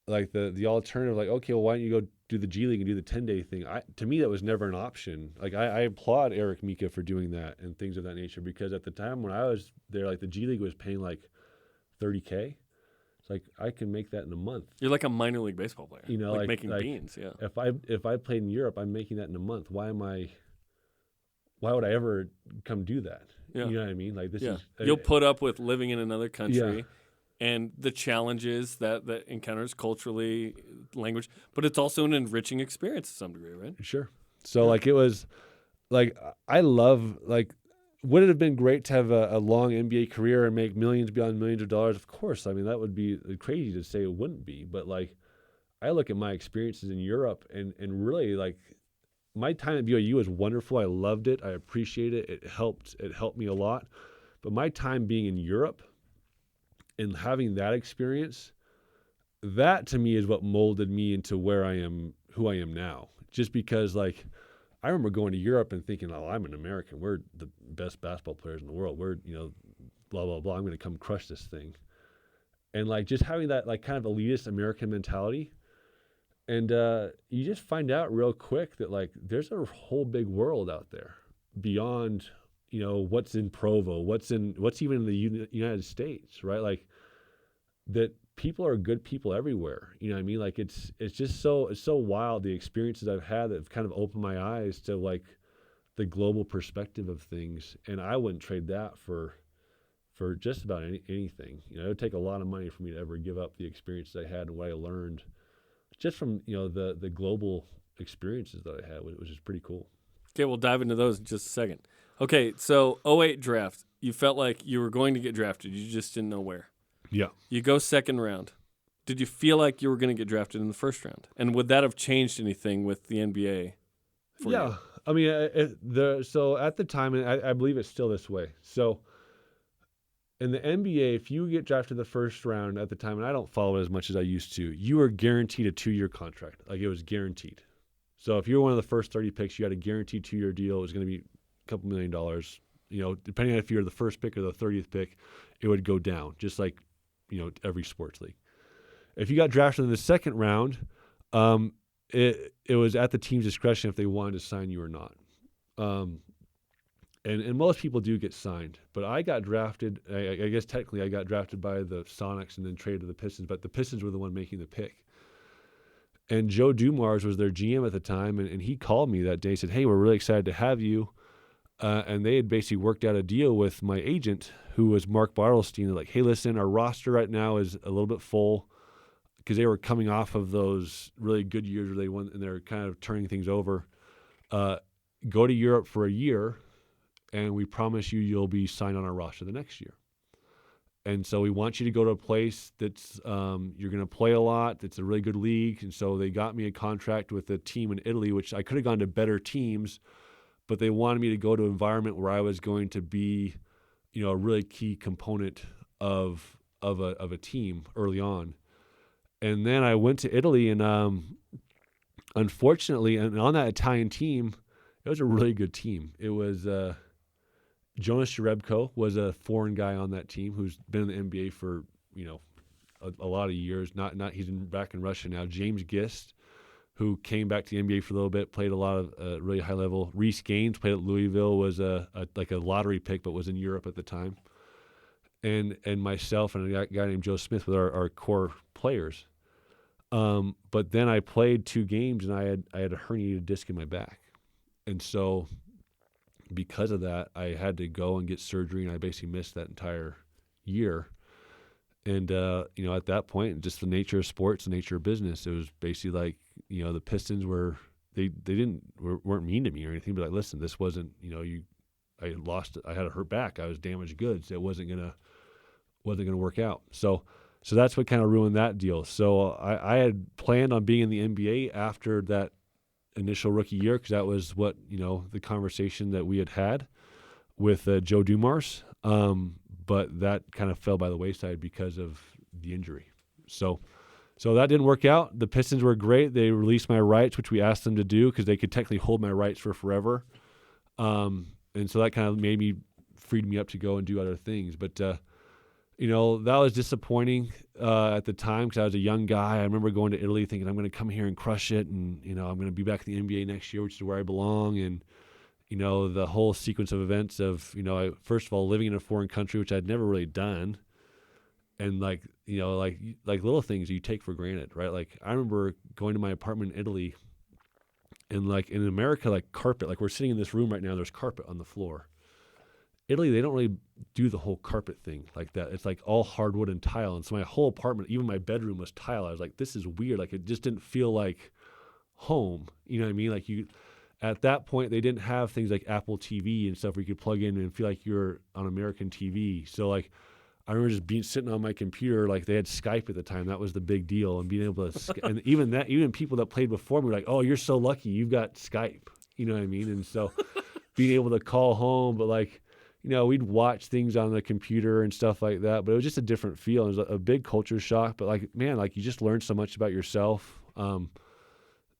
The alternative, okay, well, why don't you go do the G League and do the 10-day thing? To me, that was never an option. I applaud Eric Mika for doing that and things of that nature, because at the time when I was there, the G League was paying $30K. It's I can make that in a month.
You're like a minor league baseball player. Making beans. Yeah.
If I played in Europe, I'm making that in a month. Why would I ever come do that?
Yeah.
You know what I mean? This is
you'll put up with living in another country. Yeah. And the challenges that encounters culturally, language, but it's also an enriching experience to some degree, right?
Sure. So it was I love would it have been great to have a long NBA career and make millions beyond millions of dollars? Of course. I mean, that would be crazy to say it wouldn't be. But I look at my experiences in Europe and really my time at BYU was wonderful. I loved it. I appreciate it. It helped me a lot. But my time being in Europe and having that experience, that to me is what molded me into where I am, who I am now. Just because I remember going to Europe and thinking, oh, I'm an American. We're the best basketball players in the world. We're, blah, blah, blah. I'm going to come crush this thing. And just having that kind of elitist American mentality. And you just find out real quick that there's a whole big world out there beyond what's in Provo, what's even in the United States, right? That people are good people everywhere. You know what I mean? It's just it's so wild, the experiences I've had that have kind of opened my eyes to the global perspective of things. And I wouldn't trade that for just about anything. It would take a lot of money for me to ever give up the experiences I had and what I learned just from, the global experiences that I had, which is pretty cool.
Okay, we'll dive into those in just a second. Okay, so 08 draft, you felt like you were going to get drafted. You just didn't know where.
Yeah.
You go second round. Did you feel like you were going to get drafted in the first round? And would that have changed anything with the NBA for you?
I mean, so at the time, and I believe it's still this way. So in the NBA, if you get drafted in the first round at the time, and I don't follow it as much as I used to, you were guaranteed a 2-year contract. It was guaranteed. So if you were one of the first 30 picks, you had a guaranteed 2-year deal. It was going to be a couple $1 million. Depending on if you're the first pick or the 30th pick, it would go down, just like, every sports league. If you got drafted in the second round, it was at the team's discretion if they wanted to sign you or not. And most people do get signed, but I got drafted. I guess technically I got drafted by the Sonics and then traded to the Pistons, but the Pistons were the one making the pick. And Joe Dumars was their GM at the time, and he called me that day and said, "Hey, we're really excited to have you." And they had basically worked out a deal with my agent, who was Mark Bartelstein. They're like, "Hey, listen, our roster right now is a little bit full," because they were coming off of those really good years where they won, and they're kind of turning things over. Go to Europe for a year, and we promise you'll be signed on our roster the next year. And so we want you to go to a place that's you're going to play a lot, that's a really good league. And so they got me a contract with a team in Italy, which I could have gone to better teams, but they wanted me to go to an environment where I was going to be, a really key component of a team early on. And then I went to Italy, and unfortunately, and on that Italian team, it was a really good team. It was Jonas Jerebko was a foreign guy on that team who's been in the NBA for a lot of years. He's back in Russia now. James Gist, who came back to the NBA for a little bit, played a lot of really high level. Reese Gaines played at Louisville, was like a lottery pick, but was in Europe at the time. And myself and a guy named Joe Smith were our core players. But then I played 2 games, and I had a herniated disc in my back, and so because of that, I had to go and get surgery, and I basically missed that entire year. And at that point, just the nature of sports, the nature of business, it was basically like the Pistons weren't mean to me or anything, but like, listen, this wasn't I had a hurt back, I was damaged goods, it wasn't gonna work out. So that's what kind of ruined that deal. So I had planned on being in the NBA after that initial rookie year, because that was what the conversation that we had with Joe Dumars, but that kind of fell by the wayside because of the injury. So that didn't work out. The Pistons were great. They released my rights, which we asked them to do because they could technically hold my rights for forever, and so that kind of freed me up to go and do other things. But that was disappointing at the time because I was a young guy. I remember going to Italy thinking I'm going to come here and crush it, and I'm going to be back in the NBA next year, which is where I belong. And the whole sequence of events of first of all living in a foreign country, which I'd never really done, and like little things you take for granted, right? Like I remember going to my apartment in Italy, and like in America, like carpet, like we're sitting in this room right now, there's carpet on the floor. Italy, they don't really do the whole carpet thing like that. It's like all hardwood and tile. And so my whole apartment, even my bedroom, was tile. I was like, this is weird. Like it just didn't feel like home. You know what I mean? Like at that point, they didn't have things like Apple TV and stuff where you could plug in and feel like you're on American TV. So like I remember just sitting on my computer, like they had Skype at the time. That was the big deal. And being able to, and even people that played before me were like, oh, you're so lucky. You've got Skype. You know what I mean? And so being able to call home, but like, we'd watch things on the computer and stuff like that, but it was just a different feel. It was a big culture shock, but like, man, like you just learn so much about yourself, living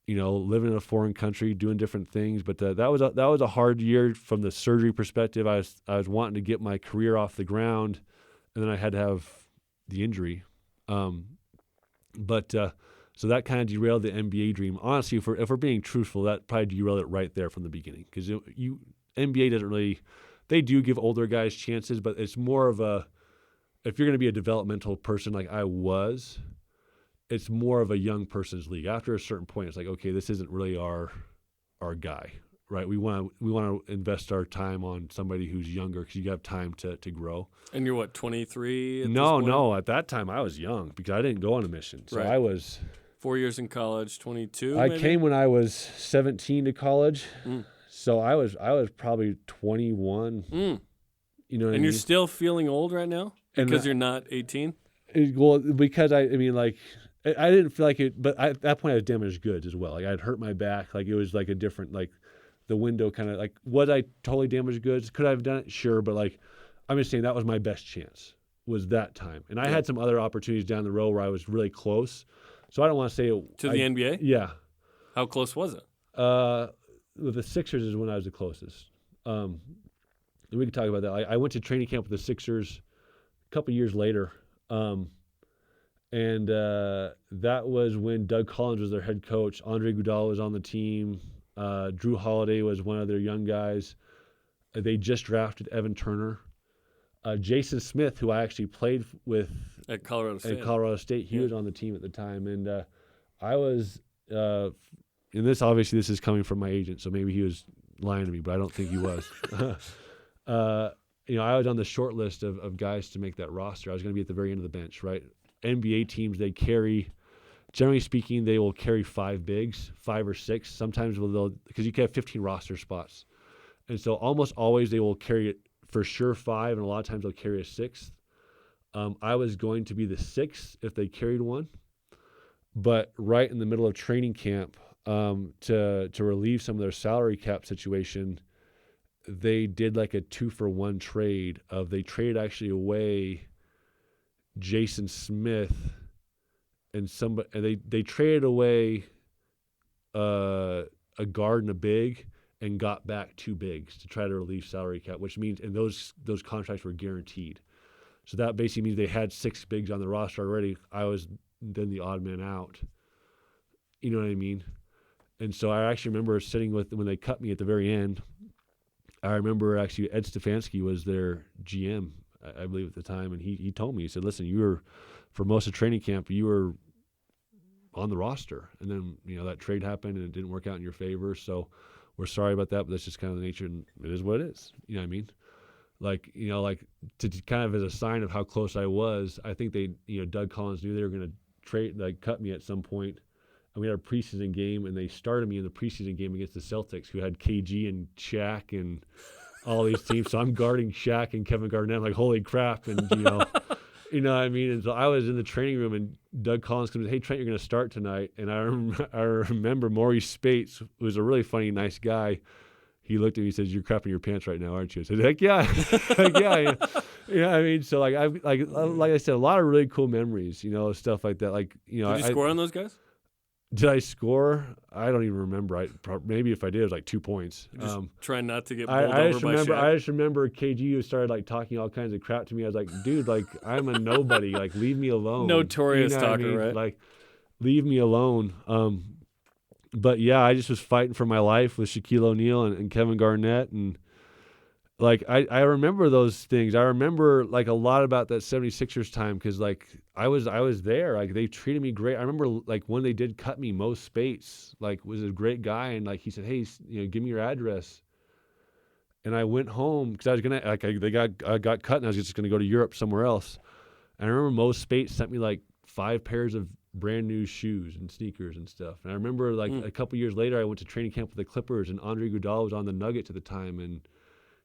in a foreign country, doing different things. But that was a hard year from the surgery perspective. I was wanting to get my career off the ground, and then I had to have the injury. So that kind of derailed the NBA dream. Honestly, if we're being truthful, that probably derailed it right there from the beginning, because NBA doesn't really. They do give older guys chances, but it's more of if you're going to be a developmental person like I was, it's more of a young person's league. After a certain point, it's like, okay, this isn't really our guy, right? We want to invest our time on somebody who's younger because you have time to grow. And
you're what, 23?
No. At that time, I was young because I didn't go on a mission. So right. I was
4 years in college, 22.
I came when I was 17 to college. So I was probably 21.
You know what I mean? You're still feeling old right now because you're not 18?
Well, because I didn't feel like it, but at that point I was damaged goods as well. Like I'd hurt my back. Like it was like a different, like the window kind of like, was I totally damaged goods? Could I have done it? Sure. But like, I'm just saying that was my best chance, was that time. And I had some other opportunities down the road where I was really close. So I don't want to say
to the NBA?
Yeah.
How close was it?
With the Sixers is when I was the closest. And we can talk about that. I went to training camp with the Sixers a couple years later. And that was when Doug Collins was their head coach. Andre Iguodala was on the team. Drew Holiday was one of their young guys. They just drafted Evan Turner. Jason Smith, who I actually played with
at Colorado State,
he was on the team at the time. And I was... and this is coming from my agent, so maybe he was lying to me, but I don't think he was. I was on the short list of guys to make that roster. I was going to be at the very end of the bench, right? NBA teams, generally speaking, they will carry 5 bigs, 5 or 6. Sometimes because you can have 15 roster spots. And so almost always they will carry it for sure 5, and a lot of times they'll carry a 6th. I was going to be the 6th if they carried one. But right in the middle of training camp, to relieve some of their salary cap situation, they did like a 2-for-1 trade they traded actually away Jason Smith and they traded away a guard and a big and got back 2 bigs to try to relieve salary cap, which means, and those contracts were guaranteed. So that basically means they had 6 bigs on the roster already. I was then the odd man out. You know what I mean? And so I actually remember sitting when they cut me at the very end, I remember actually Ed Stefanski was their GM, I believe at the time, and he told me, he said, listen, for most of training camp, you were on the roster. And then, that trade happened and it didn't work out in your favor. So we're sorry about that, but that's just kind of the nature, and it is what it is. You know what I mean? Like to kind of as a sign of how close I was, I think they, Doug Collins knew they were going to cut me at some point. And we had a preseason game, and they started me in the preseason game against the Celtics, who had KG and Shaq and all these teams. So I'm guarding Shaq and Kevin Garnett. I'm like, holy crap. And, you know what I mean? And so I was in the training room, and Doug Collins comes, hey, Trent, you're going to start tonight. And I remember Maurice Spates, who was a really funny, nice guy. He looked at me and says, "You're crapping your pants right now, aren't you?" I said, "Heck yeah." Heck yeah. I mean, so like I said, a lot of really cool memories, stuff like that. Like,
Did you score on those guys?
Did I score? I don't even remember. Maybe if I did, it was like 2 points.
Just trying not to get bowled over by Shaq.
I just remember KG who started like talking all kinds of crap to me. I was like, dude, like I'm a nobody. Like, leave me alone.
Notorious talker, right?
Like, leave me alone. But yeah, I just was fighting for my life with Shaquille O'Neal and Kevin Garnett, and like I remember those things. I remember like a lot about that 76ers time because like I was there. Like, they treated me great. I remember like when they did cut me, Mo Spates like was a great guy, and like he said, "Hey, give me your address." And I went home because I was gonna I got cut and I was just gonna go to Europe somewhere else. And I remember Mo Spates sent me like 5 pairs of brand new shoes and sneakers and stuff. And I remember like a couple years later, I went to training camp with the Clippers, and Andre Iguodala was on the Nuggets at the time, and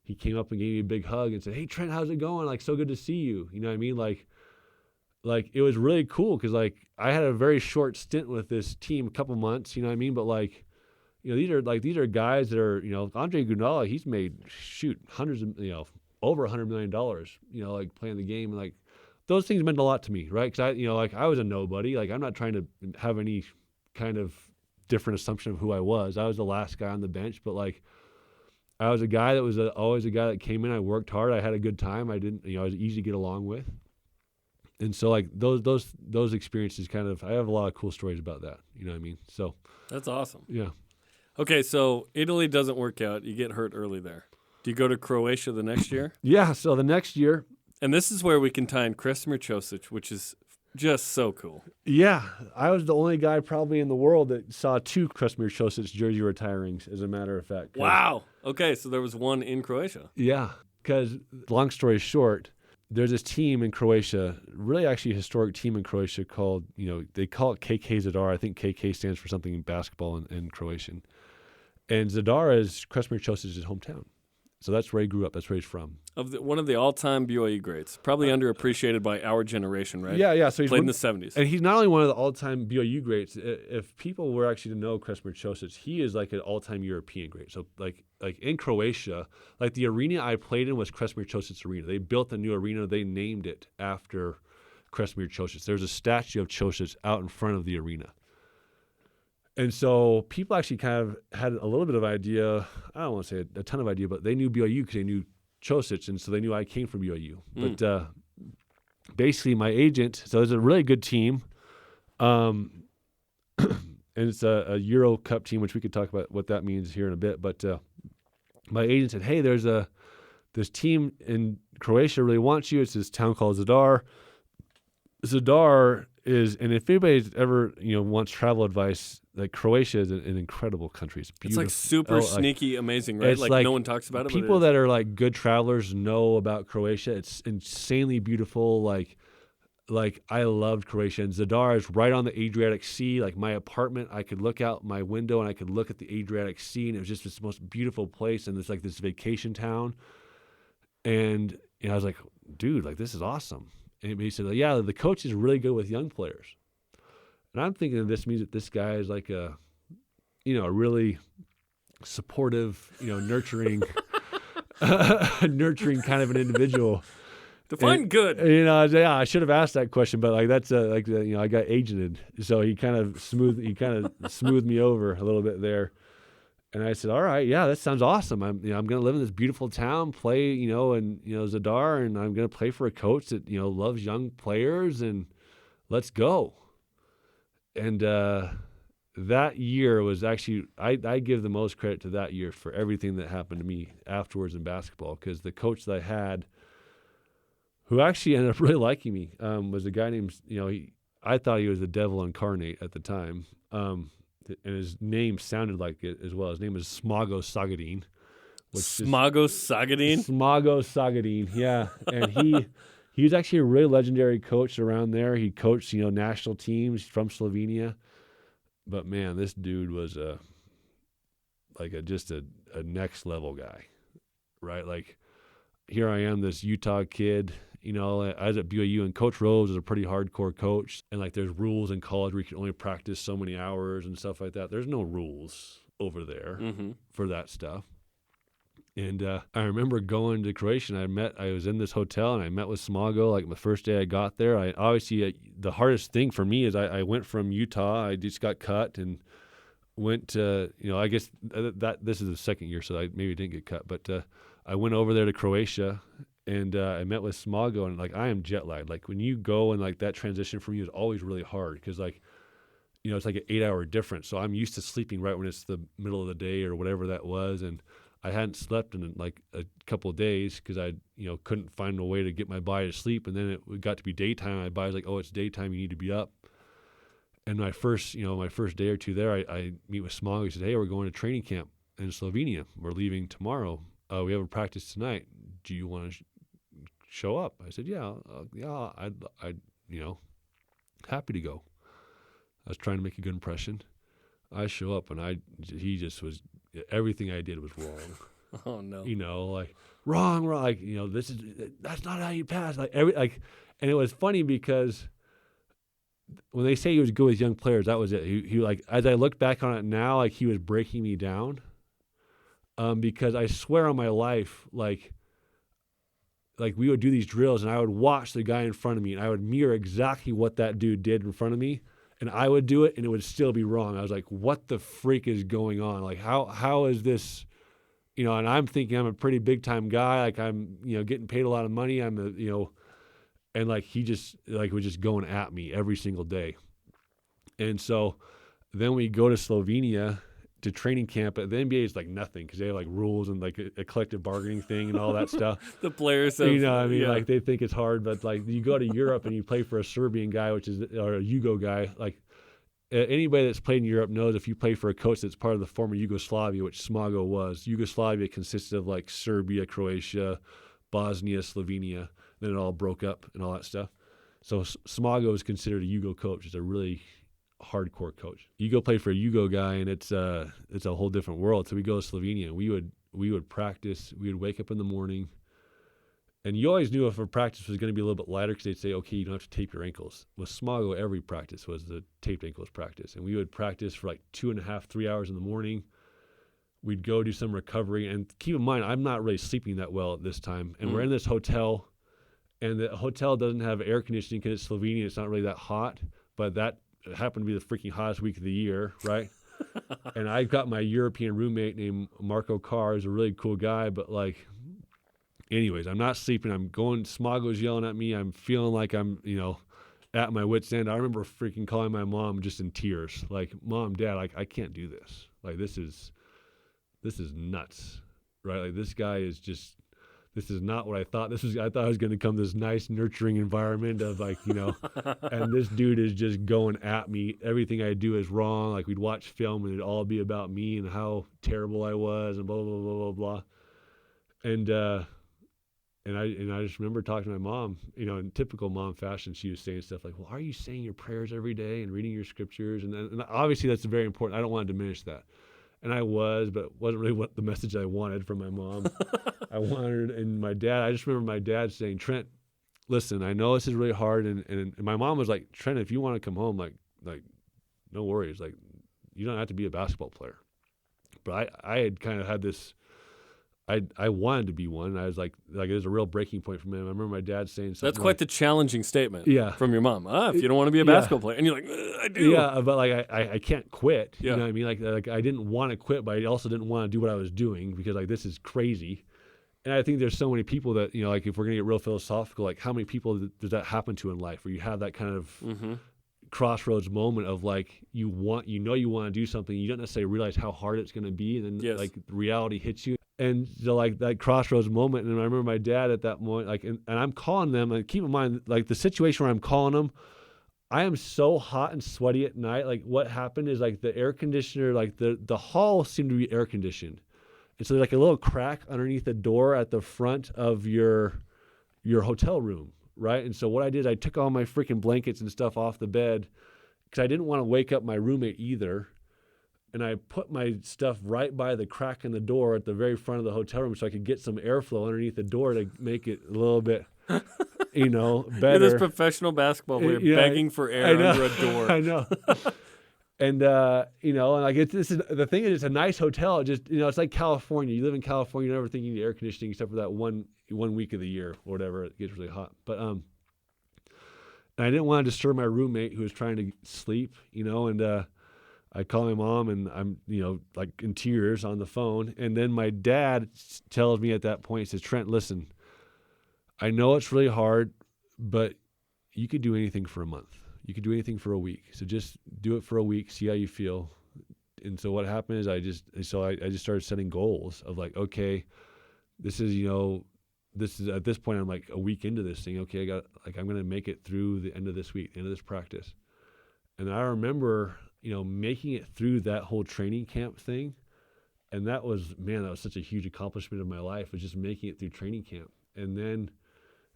he came up and gave me a big hug and said, "Hey Trent, how's it going? Like, so good to see you." You know what I mean? Like it was really cool because like I had a very short stint with this team, a couple months. You know what I mean? But like, these are guys that are, Andre Iguodala, he's made hundreds of over $100 million. Like playing the game, and like those things meant a lot to me, right? Because I was a nobody. Like, I'm not trying to have any kind of different assumption of who I was. I was the last guy on the bench, but like I was a guy that was always a guy that came in. I worked hard. I had a good time. I was easy to get along with. And so like those experiences kind of, I have a lot of cool stories about that. You know what I mean? So
that's awesome.
Yeah.
Okay, so Italy doesn't work out. You get hurt early there. Do you go to Croatia the next year?
Yeah. So the next year.
And this is where we can tie in Kresmir Cosic, which is just so cool.
Yeah. I was the only guy probably in the world that saw 2 Kresmir Cosic jersey retirings, as a matter of fact.
Wow. Okay, so there was one in Croatia.
Yeah. Because long story short, there's this team in Croatia, really actually a historic team in Croatia called, they call it KK Zadar. I think KK stands for something in basketball in Croatian. And Zadar is Kresmir Cosic's hometown. So that's where he grew up. That's where he's from. One
of the all-time BYU greats. Probably underappreciated by our generation, right?
Yeah. So he's
played in the 70s.
And he's not only one of the all-time BYU greats. If people were actually to know Kresmir Cosic, he is like an all-time European great. So like in Croatia, like the arena I played in was Kresmir Cosic's arena. They built a new arena. They named it after Kresmir Cosic. There's a statue of Cosic out in front of the arena. And so people actually kind of had a little bit of idea. I don't want to say a ton of idea, but they knew BYU because they knew Cosic, and so they knew I came from BYU. But basically, my agent, so it's a really good team, and it's a Euro Cup team, which we could talk about what that means here in a bit. But my agent said, "Hey, there's this team in Croatia really wants you. It's this town called Zadar. Zadar is, and if anybody's ever wants travel advice, like Croatia is an incredible country. It's beautiful.
It's like super sneaky, amazing, right? Like no one talks about it.
People that are like good travelers know about Croatia. It's insanely beautiful. Like I loved Croatia, and Zadar is right on the Adriatic Sea. Like my apartment, I could look out my window and I could look at the Adriatic Sea, and it was just this most beautiful place. And it's like this vacation town. And I was like, dude, like this is awesome. And he said, yeah, the coach is really good with young players. And I'm thinking this means that this guy is like a really supportive, nurturing, nurturing kind of an individual.
Define good.
I should have asked that question, but like that's I got agented, so he kind of smoothed me over a little bit there, and I said, all right, yeah, that sounds awesome. I'm going to live in this beautiful town, play, Zadar, and I'm going to play for a coach that loves young players, and let's go. And that year was actually I give the most credit to that year for everything that happened to me afterwards in basketball, because the coach that I had, who actually ended up really liking me, was a guy named, I thought he was the devil incarnate at the time. And his name sounded like it as well. His name was Smago Sagadin.
Smago Sagadin?
Smago Sagadin, yeah. And he was actually a really legendary coach around there. He coached, national teams from Slovenia. But, man, this dude was just a next level guy, right? Like, here I am, this Utah kid. I was at BYU, and Coach Rose is a pretty hardcore coach. And, like, there's rules in college where you can only practice so many hours and stuff like that. There's no rules over there for that stuff. And I remember going to Croatia, and I was in this hotel, and I met with Smago, like, the first day I got there. The hardest thing for me is I went from Utah. I just got cut and went to, I guess that this is the second year, so I maybe didn't get cut. But I went over there to Croatia, and I met with Smago, and like, I am jet lagged. Like, when you go, and like that transition for me is always really hard, because like, it's like an 8-hour difference. So I'm used to sleeping right when it's the middle of the day or whatever that was, and I hadn't slept in like a couple of days because I couldn't find a way to get my body to sleep. And then it got to be daytime. My body's like, oh, it's daytime, you need to be up. And my first day or two there, I meet with Smago. He said, hey, we're going to training camp in Slovenia. We're leaving tomorrow. We have a practice tonight. Do you want to show up? I said, yeah, I'd happy to go. I was trying to make a good impression. I show up, and he just was, everything I did was wrong.
Oh no.
Like wrong, like, that's not how you pass. And it was funny because when they say he was good with young players, that was it. He like, as I look back on it now, like, he was breaking me down. Because I swear on my life, like we would do these drills, and I would watch the guy in front of me, and I would mirror exactly what that dude did in front of me, and I would do it, and it would still be wrong. I was like, what the freak is going on? Like, how is this, and I'm thinking I'm a pretty big time guy. Like, I'm, getting paid a lot of money. I'm and like, he just like was just going at me every single day. And so then we go to Slovenia to training camp. At the NBA is like nothing, because they have like rules and like a collective bargaining thing and all that stuff.
The players have,
like, they think it's hard, but like, you go to Europe and you play for a Serbian guy, or a Yugo guy. Like, anybody that's played in Europe knows if you play for a coach that's part of the former Yugoslavia, which Smago was. Yugoslavia consisted of like Serbia, Croatia, Bosnia, Slovenia. Then it all broke up and all that stuff. So Smago is considered a Yugo coach. It's a really hardcore coach. You go play for a Yugo guy, and it's a whole different world. So we go to Slovenia, and we would practice. We would wake up in the morning, and you always knew if a practice was going to be a little bit lighter, because they'd say, okay, you don't have to tape your ankles. With Smago, every practice was the taped ankles practice, and we would practice for like 2.5, 3 hours in the morning. We'd go do some recovery, and keep in mind, I'm not really sleeping that well at this time, and we're in this hotel, and the hotel doesn't have air conditioning because it's Slovenia. It's not really that hot, but that happened to be the freaking hottest week of the year, right? And I've got my European roommate named Marco Carr, who's a really cool guy, but like, anyways, I'm not sleeping. I'm going, Smago's yelling at me. I'm feeling like I'm, at my wit's end. I remember freaking calling my mom just in tears, like, Mom, Dad, like, I can't do this. Like, this is nuts, right? Like, this guy is just, this is not what I thought. I thought I was going to come this nice, nurturing environment of like, and this dude is just going at me. Everything I do is wrong. Like, we'd watch film, and it'd all be about me and how terrible I was and blah, blah, blah, blah, blah. And I just remember talking to my mom, in typical mom fashion. She was saying stuff like, well, are you saying your prayers every day and reading your scriptures? And obviously that's very important. I don't want to diminish that. And I was, but it wasn't really what the message I wanted from my mom. I just remember my dad saying, Trent, listen, I know this is really hard. And my mom was like, Trent, if you want to come home, like, no worries. Like, you don't have to be a basketball player. But I had kind of had this, I wanted to be one. And I was like it was a real breaking point for me. I remember my dad saying something.
That's quite the challenging statement from your mom. If you don't want to be a basketball player. And you're like, I do.
Yeah, but like I can't quit.
Yeah.
You know what I mean? Like I didn't want to quit, but I also didn't want to do what I was doing because like this is crazy. And I think there's so many people that, you know, like if we're going to get real philosophical, like how many people does that happen to in life where you have that kind of crossroads moment of like you want to do something, you don't necessarily realize how hard it's going to be, and then like reality hits you. And so like that crossroads moment, and I remember my dad at that moment, like, and I'm calling them, and keep in mind, like the situation where I'm calling them, I am so hot and sweaty at night. Like what happened is like the air conditioner, like the hall seemed to be air conditioned. And so there's like a little crack underneath the door at the front of your hotel room, right? And so what I did, I took all my freaking blankets and stuff off the bed because I didn't want to wake up my roommate either. And I put my stuff right by the crack in the door at the very front of the hotel room so I could get some airflow underneath the door to make it a little bit, you know, better.
You're this professional basketball player begging for air under a door.
I know. And, you know, and like this is the thing is it's a nice hotel. It just, you know, it's like California. You live in California, you never think you need air conditioning except for that one week of the year or whatever. It gets really hot. But, and I didn't want to disturb my roommate who was trying to sleep, you know, and, I call my mom and I'm, you know, like in tears on the phone. And then my dad tells me at that point, he says, Trent, listen, I know it's really hard, but you could do anything for a month. You could do anything for a week. So just do it for a week, see how you feel. And so what happened is I just started setting goals of like, okay, this is, you know, this is at this point, I'm like a week into this thing. Okay, I'm going to make it through the end of this week, the end of this practice. And I remember, you know, making it through that whole training camp thing. And that was such a huge accomplishment of my life, was just making it through training camp. And then,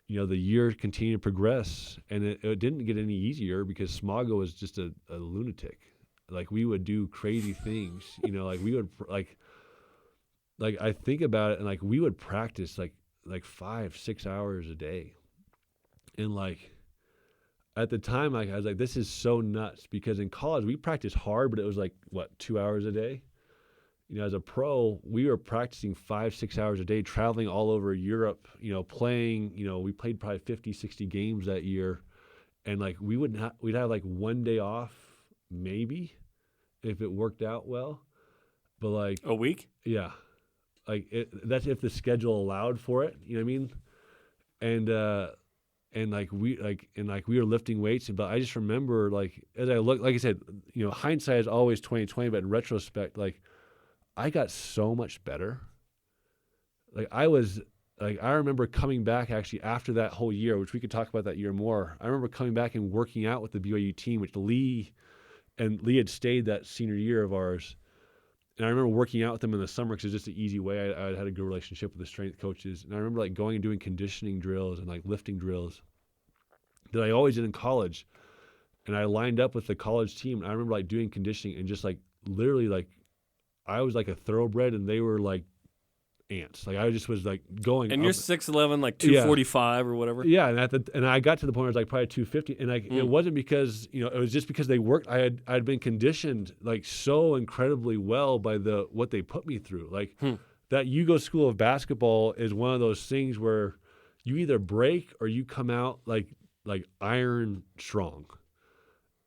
you know, the year continued to progress, and it didn't get any easier because Smago was just a lunatic. Like we would do crazy things, you know, like we would like I think about it, and like we would practice like 5-6 hours a day. And like, at the time, like I was like, this is so nuts, because in college we practiced hard, but it was like 2 hours a day. You know, as a pro, we were practicing 5-6 hours a day, traveling all over Europe, you know, playing, you know, we played probably 50-60 games that year. And like we'd have like one day off, maybe, if it worked out well. But like
a week?
Yeah. Like that's if the schedule allowed for it, you know what I mean? And we were lifting weights, but I just remember, like, as I look, like I said, you know, hindsight is always 20/20, but in retrospect, like, I got so much better. Like I remember coming back actually after that whole year, which we could talk about that year more. I remember coming back and working out with the BYU team, which Lee had stayed that senior year of ours. And I remember working out with them in the summer because it's just an easy way. I had a good relationship with the strength coaches. And I remember like going and doing conditioning drills and like lifting drills that I always did in college. And I lined up with the college team. And I remember like doing conditioning and just like literally like I was like a thoroughbred and they were like ants. Like I just was like going.
And you're 6'11", like 245 or whatever.
Yeah, and I got to the point where I was like probably 250, and like it wasn't because, you know, it was just because they worked. I had been conditioned like so incredibly well by what they put me through. Like that Hugo School of Basketball is one of those things where you either break or you come out like iron strong.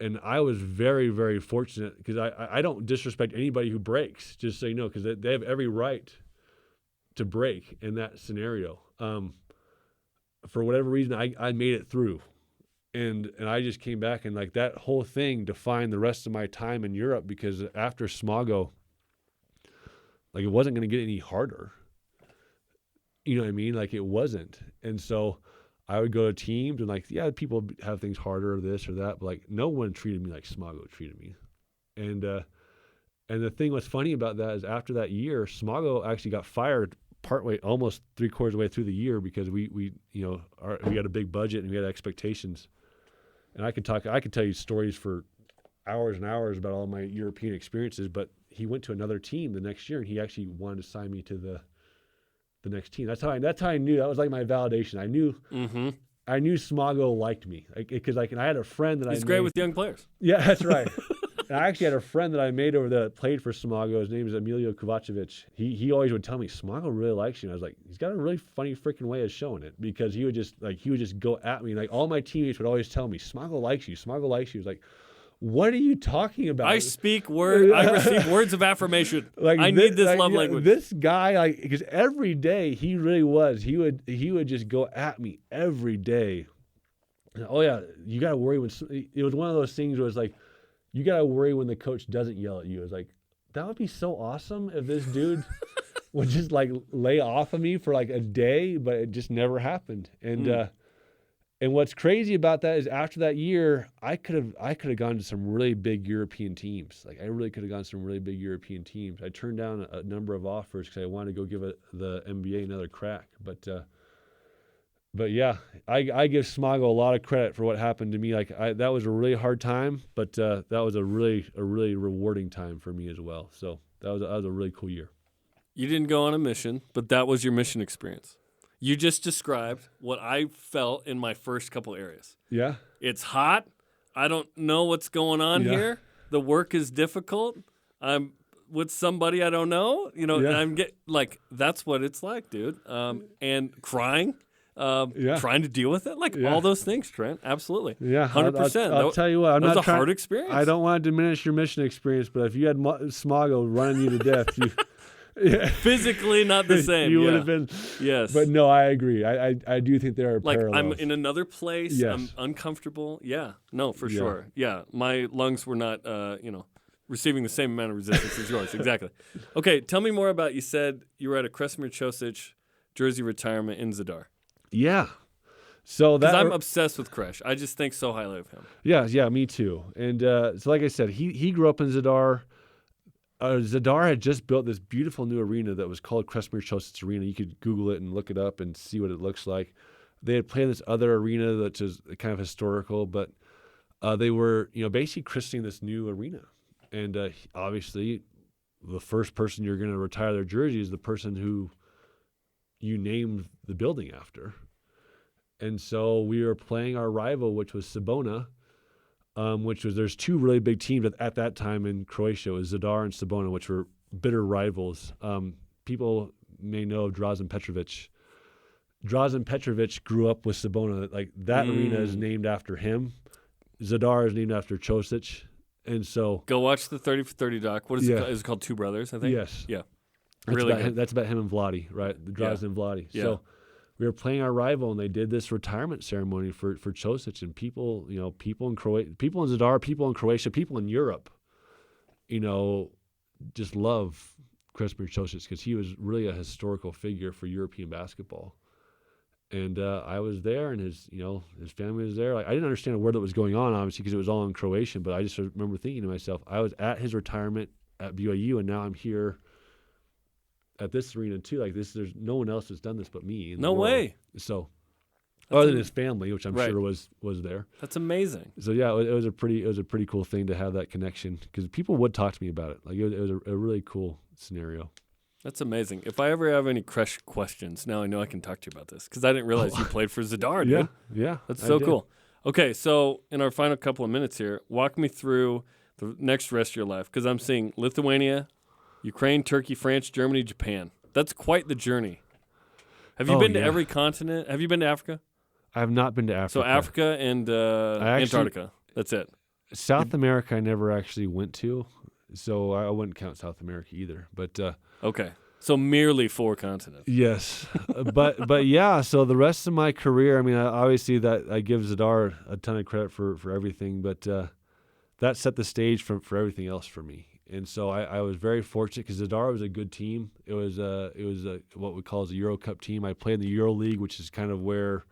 And I was very, very fortunate because I don't disrespect anybody who breaks, just so you know, because they have every right to break in that scenario. For whatever reason, I made it through. And I just came back, and like that whole thing defined the rest of my time in Europe, because after Smago, like it wasn't going to get any harder. You know what I mean? Like it wasn't. And so I would go to teams and like, yeah, people have things harder or this or that, but like no one treated me like Smago treated me. And the thing what's funny about that is after that year, Smago actually got fired partway, almost 3/4 of the way through the year, because we had a big budget and we had expectations. And I could tell you stories for hours and hours about all my European experiences, but he went to another team the next year and he actually wanted to sign me to the next team. That's how I knew. That was like my validation. I knew I knew Smago liked me because I had a friend that
He's great with young players.
Yeah, that's right. And I actually had a friend that I made over there that played for Smago. His name is Emilio Kovacevic. He always would tell me, Smago really likes you. And I was like, he's got a really funny freaking way of showing it, because he would just go at me. Like, all my teammates would always tell me, Smago likes you. Smago likes you. He was like, what are you talking about?
I receive words of affirmation. I need this love language.
This guy, because every day he really was. He would just go at me every day. And, oh yeah, you got to worry when it was one of those things where it's like, you got to worry when the coach doesn't yell at you. It's like, that would be so awesome if this dude would just like lay off of me for like a day, but it just never happened. And what's crazy about that is after that year, I could have gone to some really big European teams. Like, I really could have gone to some really big European teams. I turned down a number of offers because I wanted to go give the NBA another crack. But yeah, I give Smago a lot of credit for what happened to me. Like, that was a really hard time, but that was a really rewarding time for me as well. So that was a really cool year.
You didn't go on a mission, but that was your mission experience. You just described what I felt in my first couple areas.
Yeah.
It's hot. I don't know what's going on here. The work is difficult. I'm with somebody I don't know. And I'm that's what it's like, dude. And crying. Trying to deal with it, all those things, Trent. Absolutely.
Yeah,
100%.
I'll tell you what,
that was a hard experience.
I don't want to diminish your mission experience, but if you had Smago running you to death,
physically not the same.
You would have been.
Yes.
But no, I agree. I do think there are parallels.
I'm in another place.
Yes.
I'm uncomfortable. Yeah. No, for sure. Yeah. My lungs were not, receiving the same amount of resistance as yours. Exactly. Okay. Tell me more about, you said you were at a Kresmir Cosic jersey retirement in Zadar.
Yeah. So that
I'm obsessed with Kres. I just think so highly of him.
Yeah, me too. And so like I said, he grew up in Zadar. Zadar had just built this beautiful new arena that was called Kresmir Cosic Arena. You could Google it and look it up and see what it looks like. They had played this other arena that is kind of historical, but they were basically christening this new arena. And obviously, the first person you're going to retire their jersey is the person who you named the building after. And so we were playing our rival, which was Cibona, there's two really big teams at that time in Croatia. It was Zadar and Cibona, which were bitter rivals. People may know of Drazen Petrovic. Drazen Petrovic grew up with Cibona. Like, that arena is named after him. Zadar is named after Cosic. And so
go watch the 30 for 30 doc. What is it called? Is it called Two Brothers, I think?
Yes.
Yeah.
That's about him and Vladi, right? The Drazen and Vladi.
Yeah.
So we were playing our rival, and they did this retirement ceremony for Cosic, and people in Croatia, people in Zadar, people in Croatia, people in Europe, just love Kresmir Cosic because he was really a historical figure for European basketball. And I was there, and his family was there. Like, I didn't understand a word that was going on, obviously, because it was all in Croatian. But I just remember thinking to myself, I was at his retirement at BYU, and now I'm here at this arena too. Like, there's no one else that's done this but me.
No way.
So, other than his family, which I'm sure was there.
That's amazing.
So yeah, it was a pretty cool thing to have that connection, because people would talk to me about it. Like, it was a really cool scenario.
That's amazing. If I ever have any Kres questions, now I know I can talk to you about this, because I didn't realize you played for Zadar, dude.
Yeah.
That's so cool. Okay, so in our final couple of minutes here, walk me through the next rest of your life, because I'm seeing Lithuania, Ukraine, Turkey, France, Germany, Japan. That's quite the journey. Have you been to every continent? Have you been to Africa?
I have not been to Africa.
So Africa and Antarctica. That's it.
South America I never actually went to, so I wouldn't count South America either. But
okay. So merely 4 continents.
Yes. but yeah, so the rest of my career, I mean, obviously that I give Zadar a ton of credit for everything, but that set the stage for everything else for me. And so I was very fortunate because Zadar was a good team. It was what we call as a Euro Cup team. I played in the Euro League, which is kind of where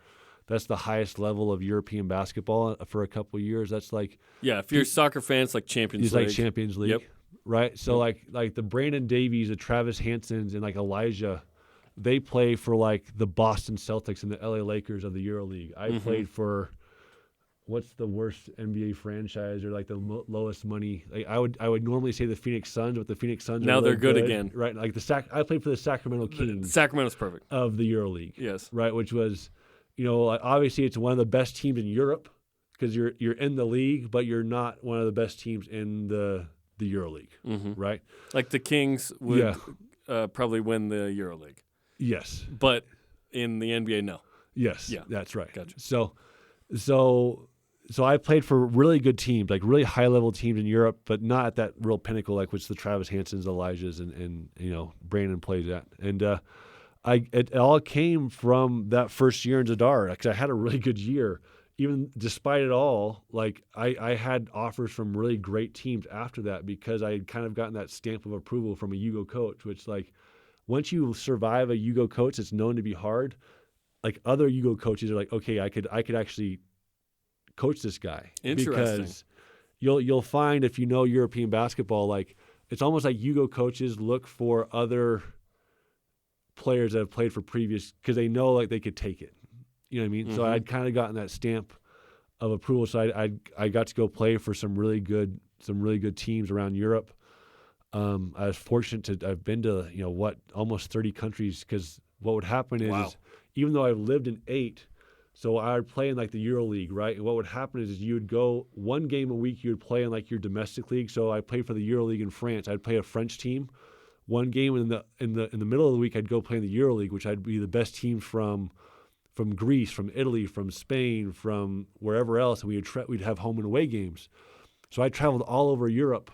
that's the highest level of European basketball for a couple of years. That's like,
yeah, if you're a soccer fan, it's like Champions League.
It's like Champions League, right? So like the Brandon Davies, the Travis Hansons, and like Elijah, they play for like the Boston Celtics and the LA Lakers of the Euro League. I played for what's the worst NBA franchise or like the lowest money? Like I would normally say the Phoenix Suns, but the Phoenix Suns
now
are really
they're good again,
right? Like I played for the Sacramento Kings.
Sacramento's perfect
of the EuroLeague.
Yes,
right, which was like obviously it's one of the best teams in Europe because you're in the league, but you're not one of the best teams in the EuroLeague, right?
Like the Kings would probably win the EuroLeague.
Yes.
But in the NBA, no.
Yes.
Yeah.
That's right.
Gotcha.
So I played for really good teams, like really high-level teams in Europe, but not at that real pinnacle, like which the Travis Hansons, Elijahs, and Brandon plays at. And it all came from that first year in Zadar, because I had a really good year. Even despite it all, like I had offers from really great teams after that because I had kind of gotten that stamp of approval from a Yugo coach, which like once you survive a Yugo coach that's known to be hard, like other Yugo coaches are like, okay, I could actually coach this guy.
Interesting.
Because you'll find if you know European basketball, like it's almost like Yugo coaches look for other players that have played for previous because they know like they could take it. You know what I mean? So I'd kind of gotten that stamp of approval. So I got to go play for some really good teams around Europe. I was fortunate to I've been to almost 30 countries because what would happen is even though I've lived in 8, so I would play in like the EuroLeague, right? And what would happen is you would go one game a week. You would play in like your domestic league. So I played for the EuroLeague in France. I'd play a French team. One game in the middle of the week, I'd go play in the EuroLeague, which I'd be the best teams from Greece, from Italy, from Spain, from wherever else, and we'd have home and away games. So I traveled all over Europe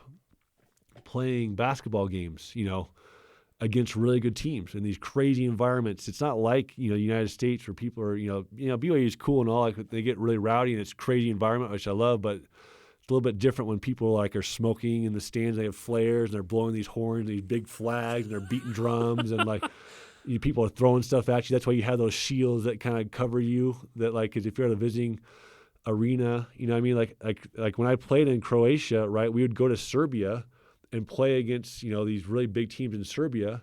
playing basketball games, against really good teams in these crazy environments. It's not like, the United States where people are, BYU is cool and all, like they get really rowdy and it's a crazy environment, which I love, but it's a little bit different when people are smoking in the stands, they have flares and they're blowing these horns, these big flags, and they're beating drums and like people are throwing stuff at you. That's why you have those shields that kind of cover you. That because if you're at a visiting arena, like when I played in Croatia, right, we would go to Serbia and play against these really big teams in Serbia,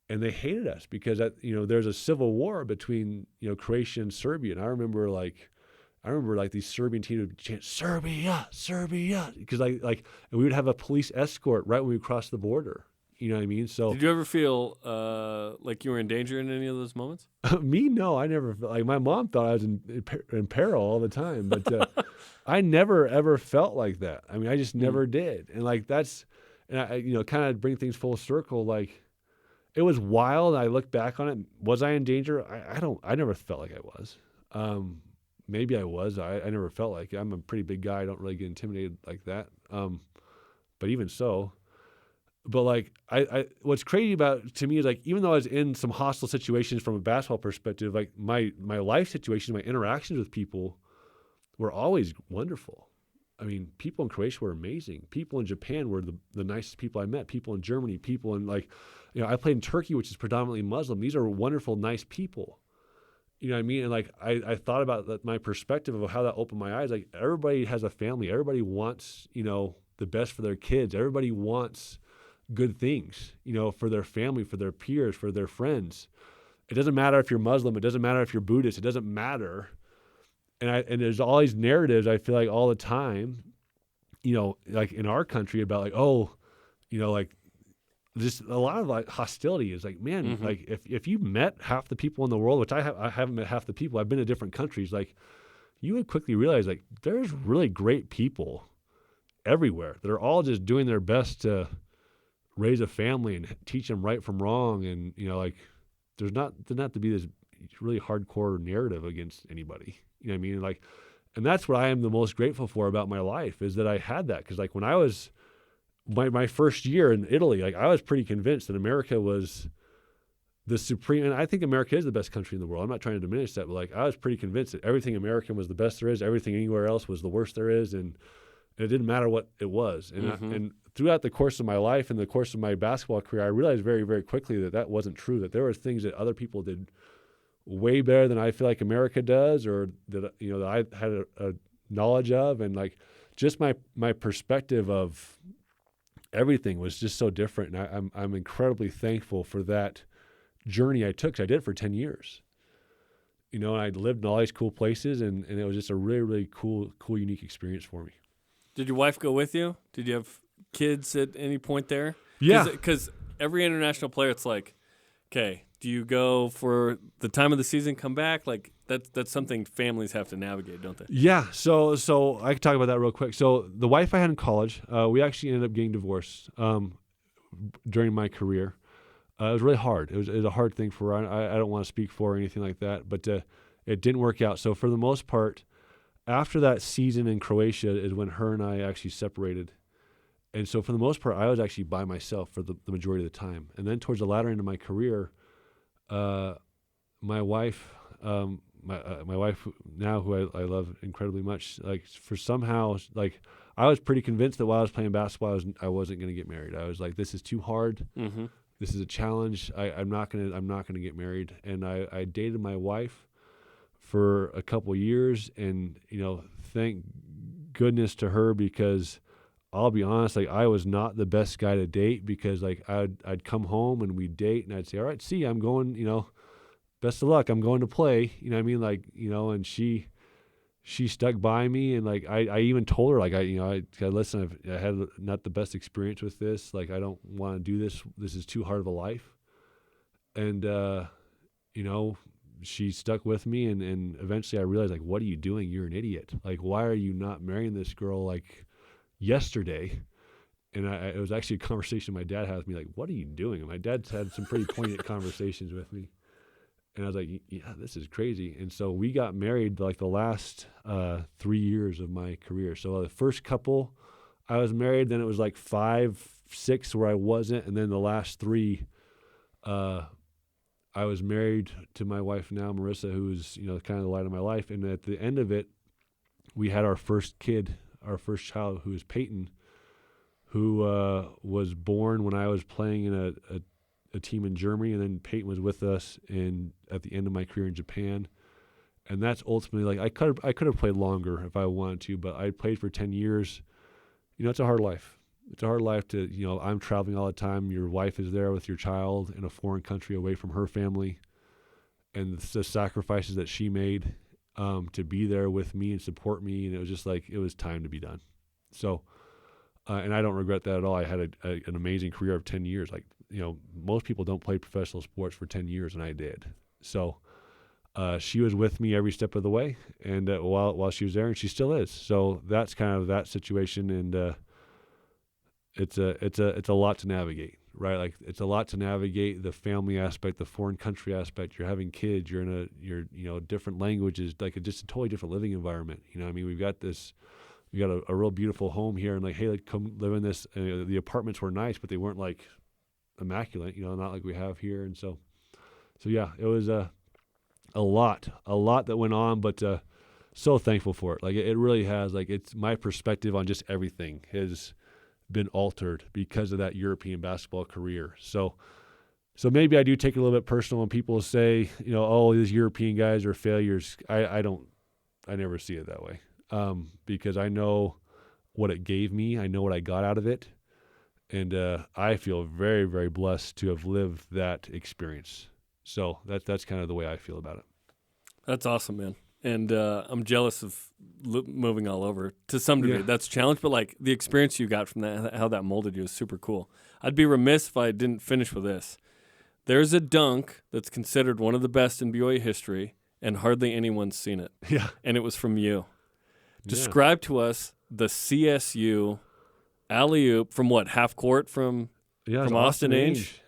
and they hated us because there's a civil war between Croatia and Serbia, and I remember these Serbian teams would chant Serbia, Serbia, because and we would have a police escort right when we crossed the border. You know what I mean? So
did you ever feel like you were in danger in any of those moments?
Me, no. I never felt like my mom thought I was in peril all the time, but I never ever felt like that. I mean, I just never did. And I kind of bring things full circle. Like it was wild. I look back on it. Was I in danger? I never felt like I was. Maybe I was. I never felt like it. I'm a pretty big guy. I don't really get intimidated like that. But even so. But I what's crazy about to me is even though I was in some hostile situations from a basketball perspective, my life situations, my interactions with people were always wonderful. I mean, people in Croatia were amazing. People in Japan were the nicest people I met. People in Germany, people in I played in Turkey, which is predominantly Muslim. These are wonderful, nice people. You know what I mean? And I thought about my perspective of how that opened my eyes. Everybody has a family. Everybody wants the best for their kids. Everybody wants good things, for their family, for their peers, for their friends. It doesn't matter if you're Muslim. It doesn't matter if you're Buddhist. It doesn't matter. And there's all these narratives, I feel like all the time, in our country about just a lot of hostility is man, if you met half the people in the world, which I haven't met half the people, I've been to different countries, you would quickly realize there's really great people everywhere that are all just doing their best to raise a family and teach them right from wrong. And, doesn't have to be this really hardcore narrative against anybody. You know what I mean? And that's what I am the most grateful for about my life is that I had that. Cause when I was my first year in Italy, I was pretty convinced that America was the supreme, and I think America is the best country in the world. I'm not trying to diminish that, but I was pretty convinced that everything American was the best there is. Everything anywhere else was the worst there is. And it didn't matter what it was. And and throughout the course of my life and the course of my basketball career, I realized very, very quickly that wasn't true, that there were things that other people did way better than I feel like America does, or that, that I had a knowledge of. And just my perspective of everything was just so different. And I'm incredibly thankful for that journey I took. 'Cause I did it for 10 years, and I lived in all these cool places, and it was just a really, really cool, unique experience for me.
Did your wife go with you? Did you have kids at any point there?
Yeah.
Because every international player, it's okay, Do you go for the time of the season, come back? Like that's something families have to navigate, don't they?
Yeah. So I can talk about that real quick. So the wife I had in college, we actually ended up getting divorced during my career. It was really hard. It was a hard thing for her. I don't want to speak for her or anything like that, but it didn't work out. So for the most part, after that season in Croatia is when her and I actually separated. And so for the most part, I was actually by myself for the majority of the time. And then towards the latter end of my career, my wife, my wife now, who I love incredibly much, like for somehow, like I was pretty convinced that while I was playing basketball, I wasn't going to get married. I was like, this is too hard. Mm-hmm. This is a challenge. I'm not gonna get married. And I dated my wife for a couple of years, and thank goodness to her, because I'll be honest, like I was not the best guy to date, because like I'd come home and we'd date and I'd say, all right, see, I'm going, best of luck, I'm going to play, you know what I mean? Like, and she stuck by me, and like I even told her, like I listen, I had not the best experience with this, like I don't want to do this. This is too hard of a life. And she stuck with me, and eventually I realized, like, what are you doing? You're an idiot. Like, why are you not marrying this girl like yesterday? And it was actually a conversation my dad had with me, like, what are you doing? And my dad's had some pretty poignant conversations with me. And I was like, yeah, this is crazy. And so we got married like the last 3 years of my career. So the first couple I was married, then it was like 5, 6 where I wasn't. And then the last 3, I was married to my wife now, Marissa, who is, kind of the light of my life. And at the end of it, we had our first kid, our first child, who is Peyton, who was born when I was playing in a team in Germany, and then Peyton was with us at the end of my career in Japan. And that's ultimately, like, I could have played longer if I wanted to, but I played for 10 years. It's a hard life. It's a hard life to, I'm traveling all the time. Your wife is there with your child in a foreign country away from her family, and the sacrifices that she made to be there with me and support me. And it was just like, it was time to be done. So, and I don't regret that at all. I had an amazing career of 10 years. Like, most people don't play professional sports for 10 years, and I did. So she was with me every step of the way, and while she was there, and she still is. So that's kind of that situation, and it's a lot to navigate, right? Like, it's a lot to navigate the family aspect, the foreign country aspect. You're having kids. You're in different languages, like just a totally different living environment. I mean, we got a real beautiful home here, and like, hey, like, come live in this. The apartments were nice, but they weren't like immaculate, not like we have here. And so yeah, it was a lot that went on, but so thankful for it. Like, it really has, like, it's my perspective on just everything has been altered because of that European basketball career. So maybe I do take it a little bit personal when people say, oh, these European guys are failures. I never see it that way, because I know what it gave me. I know what I got out of it. And I feel very, very blessed to have lived that experience. So that's kind of the way I feel about it.
That's awesome, man. And I'm jealous of moving all over to some degree. Yeah. That's a challenge, but like the experience you got from that, how that molded you is super cool. I'd be remiss if I didn't finish with this. There's a dunk that's considered one of the best in BYU history, and hardly anyone's seen it. Yeah. And it was from you. Describe to us the CSU alley-oop from what, half court from Austin Ainge?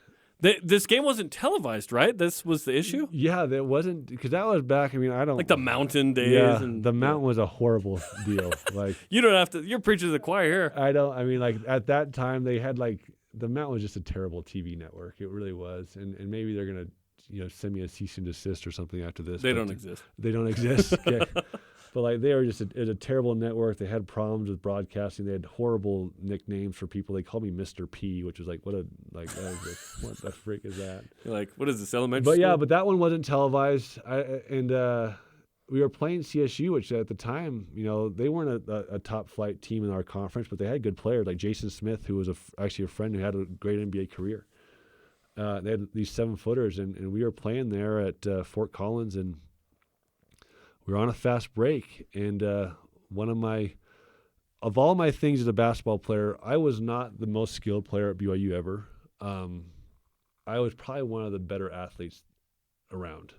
This game wasn't televised, right? This was the issue?
Yeah, that wasn't, because that was back, I mean, I don't...
Like the mountain days.
Yeah, the mountain was a horrible deal. Like,
you don't have to, you're preaching to the choir here.
I mean, like, at that time, they had, like, the mountain was just a terrible TV network. It really was. And maybe they're going to, send me a cease and desist or something after this.
They don't exist.
They don't exist? Okay. But like, they were just it was a terrible network. They had problems with broadcasting. They had horrible nicknames for people. They called me Mr. P, which was like, what the frick is that?
You're like, what is this, elementary school?
Yeah, but that one wasn't televised. We were playing CSU, which at the time, they weren't a top flight team in our conference, but they had good players like Jason Smith, who was actually a friend who had a great NBA career. They had these 7-footers, and we were playing there at Fort Collins, and we were on a fast break, and of all my things as a basketball player, I was not the most skilled player at BYU ever. I was probably one of the better athletes around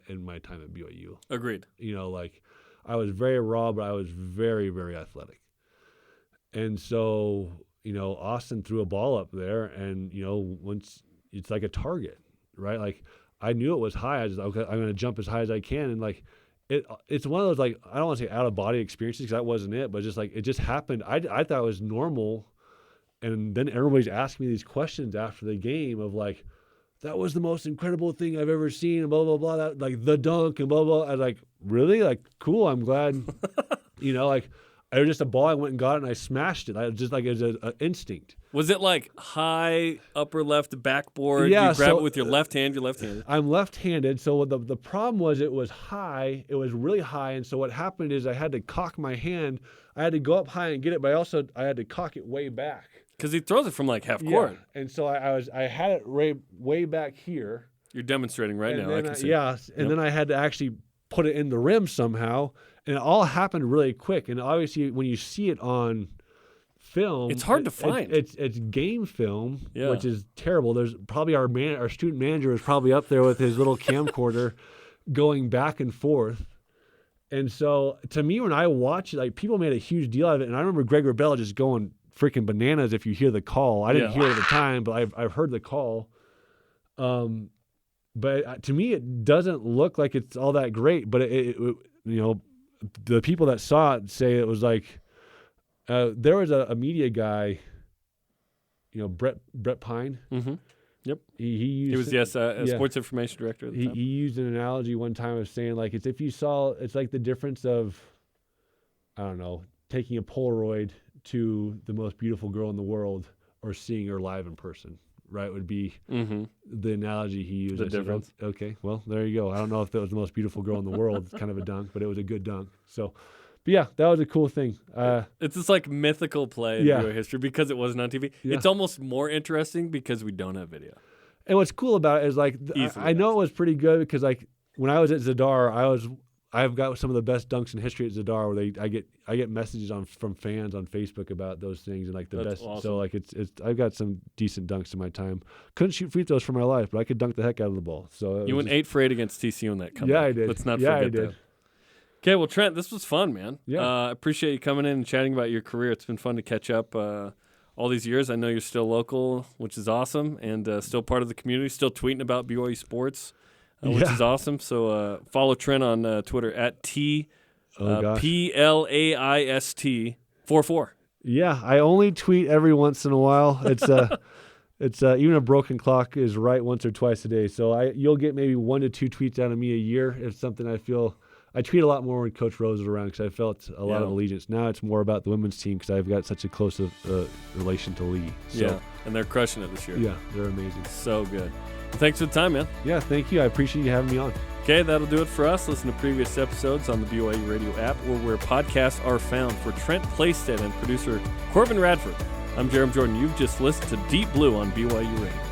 in my time at BYU.
Agreed.
You know, like I was very raw, but I was very, very athletic. And so, you know, Austin threw a ball up there, and, you know, once it's like a target, right? Like I knew it was high. I was okay, I'm going to jump as high as I can. And like, it's one of those, like, I don't want to say out of body experiences because that wasn't it, but just like, it just happened. I thought it was normal. And then everybody's asking me these questions after the game of like, that was the most incredible thing I've ever seen, and blah, blah, blah, that, like the dunk and blah, blah. I was like, really? Like, cool. I'm glad, you know, like it was just a ball. I went and got it and I smashed it. I was just like, it was an instinct.
Was it like high upper left backboard?
Yeah.
You grab it with your left hand, you're left-handed.
I'm left-handed. So the problem was it was high. It was really high. And so what happened is I had to cock my hand. I had to go up high and get it, but I had to cock it way back.
Because he throws it from like half court.
Yeah. And so I had it way back here.
You're demonstrating right now. I can see.
Yeah. And then I had to actually put it in the rim somehow. And it all happened really quick. And obviously when you see it on film,
it's hard to find.
It's game film, which is terrible. There's probably our student manager is probably up there with his little camcorder going back and forth. And so to me, when I watch it, like people made a huge deal out of it. And I remember Greg Rebella just going freaking bananas if you hear the call. I didn't hear it at the time, but I've heard the call. But to me, it doesn't look like it's all that great. But it you know, the people that saw it say it was like there was a media guy, you know, Brett Pine.
Mm-hmm. Yep.
He was
a sports information director at the time.
He used an analogy one time of saying like it's like the difference of, I don't know, taking a Polaroid to the most beautiful girl in the world or seeing her live in person, right? Would be the analogy he used.
The difference.
Okay, well, there you go. I don't know if that was the most beautiful girl in the world. It's kind of a dunk, but it was a good dunk. So, but yeah, that was a cool thing.
It's this like mythical play in BYU history because it wasn't on TV. Yeah. It's almost more interesting because we don't have video.
And what's cool about it is like I know it was pretty good because like when I was at Zadar, I've got some of the best dunks in history at Zadar where I get messages from fans on Facebook about those things and like the
That's
best.
awesome.
So like it's I've got some decent dunks in my time. Couldn't shoot free throws for my life, but I could dunk the heck out of the ball. So
you went 8 for 8 against TCU in that comeback.
Yeah, I did.
Let's not forget that. Okay, well, Trent, this was fun, man.
Yeah.
I appreciate you coming in and chatting about your career. It's been fun to catch up all these years. I know you're still local, which is awesome, and still part of the community, still tweeting about BYU sports, which is awesome. So follow Trent on Twitter at PLAIST44.
Yeah, I only tweet every once in a while. It's even a broken clock is right once or twice a day. So you'll get maybe 1 to 2 tweets out of me a year if something I feel. I tweet a lot more when Coach Rose is around because I felt a lot of allegiance. Now it's more about the women's team because I've got such a close relation to Lee. So,
yeah, and they're crushing it this year.
Yeah, they're amazing.
So good. Well, thanks for the time, man.
Yeah, thank you. I appreciate you having me on.
Okay, that'll do it for us. Listen to previous episodes on the BYU Radio app or where podcasts are found. For Trent Plaisted and producer Corbin Radford, I'm Jarom Jordan. You've just listened to Deep Blue on BYU Radio.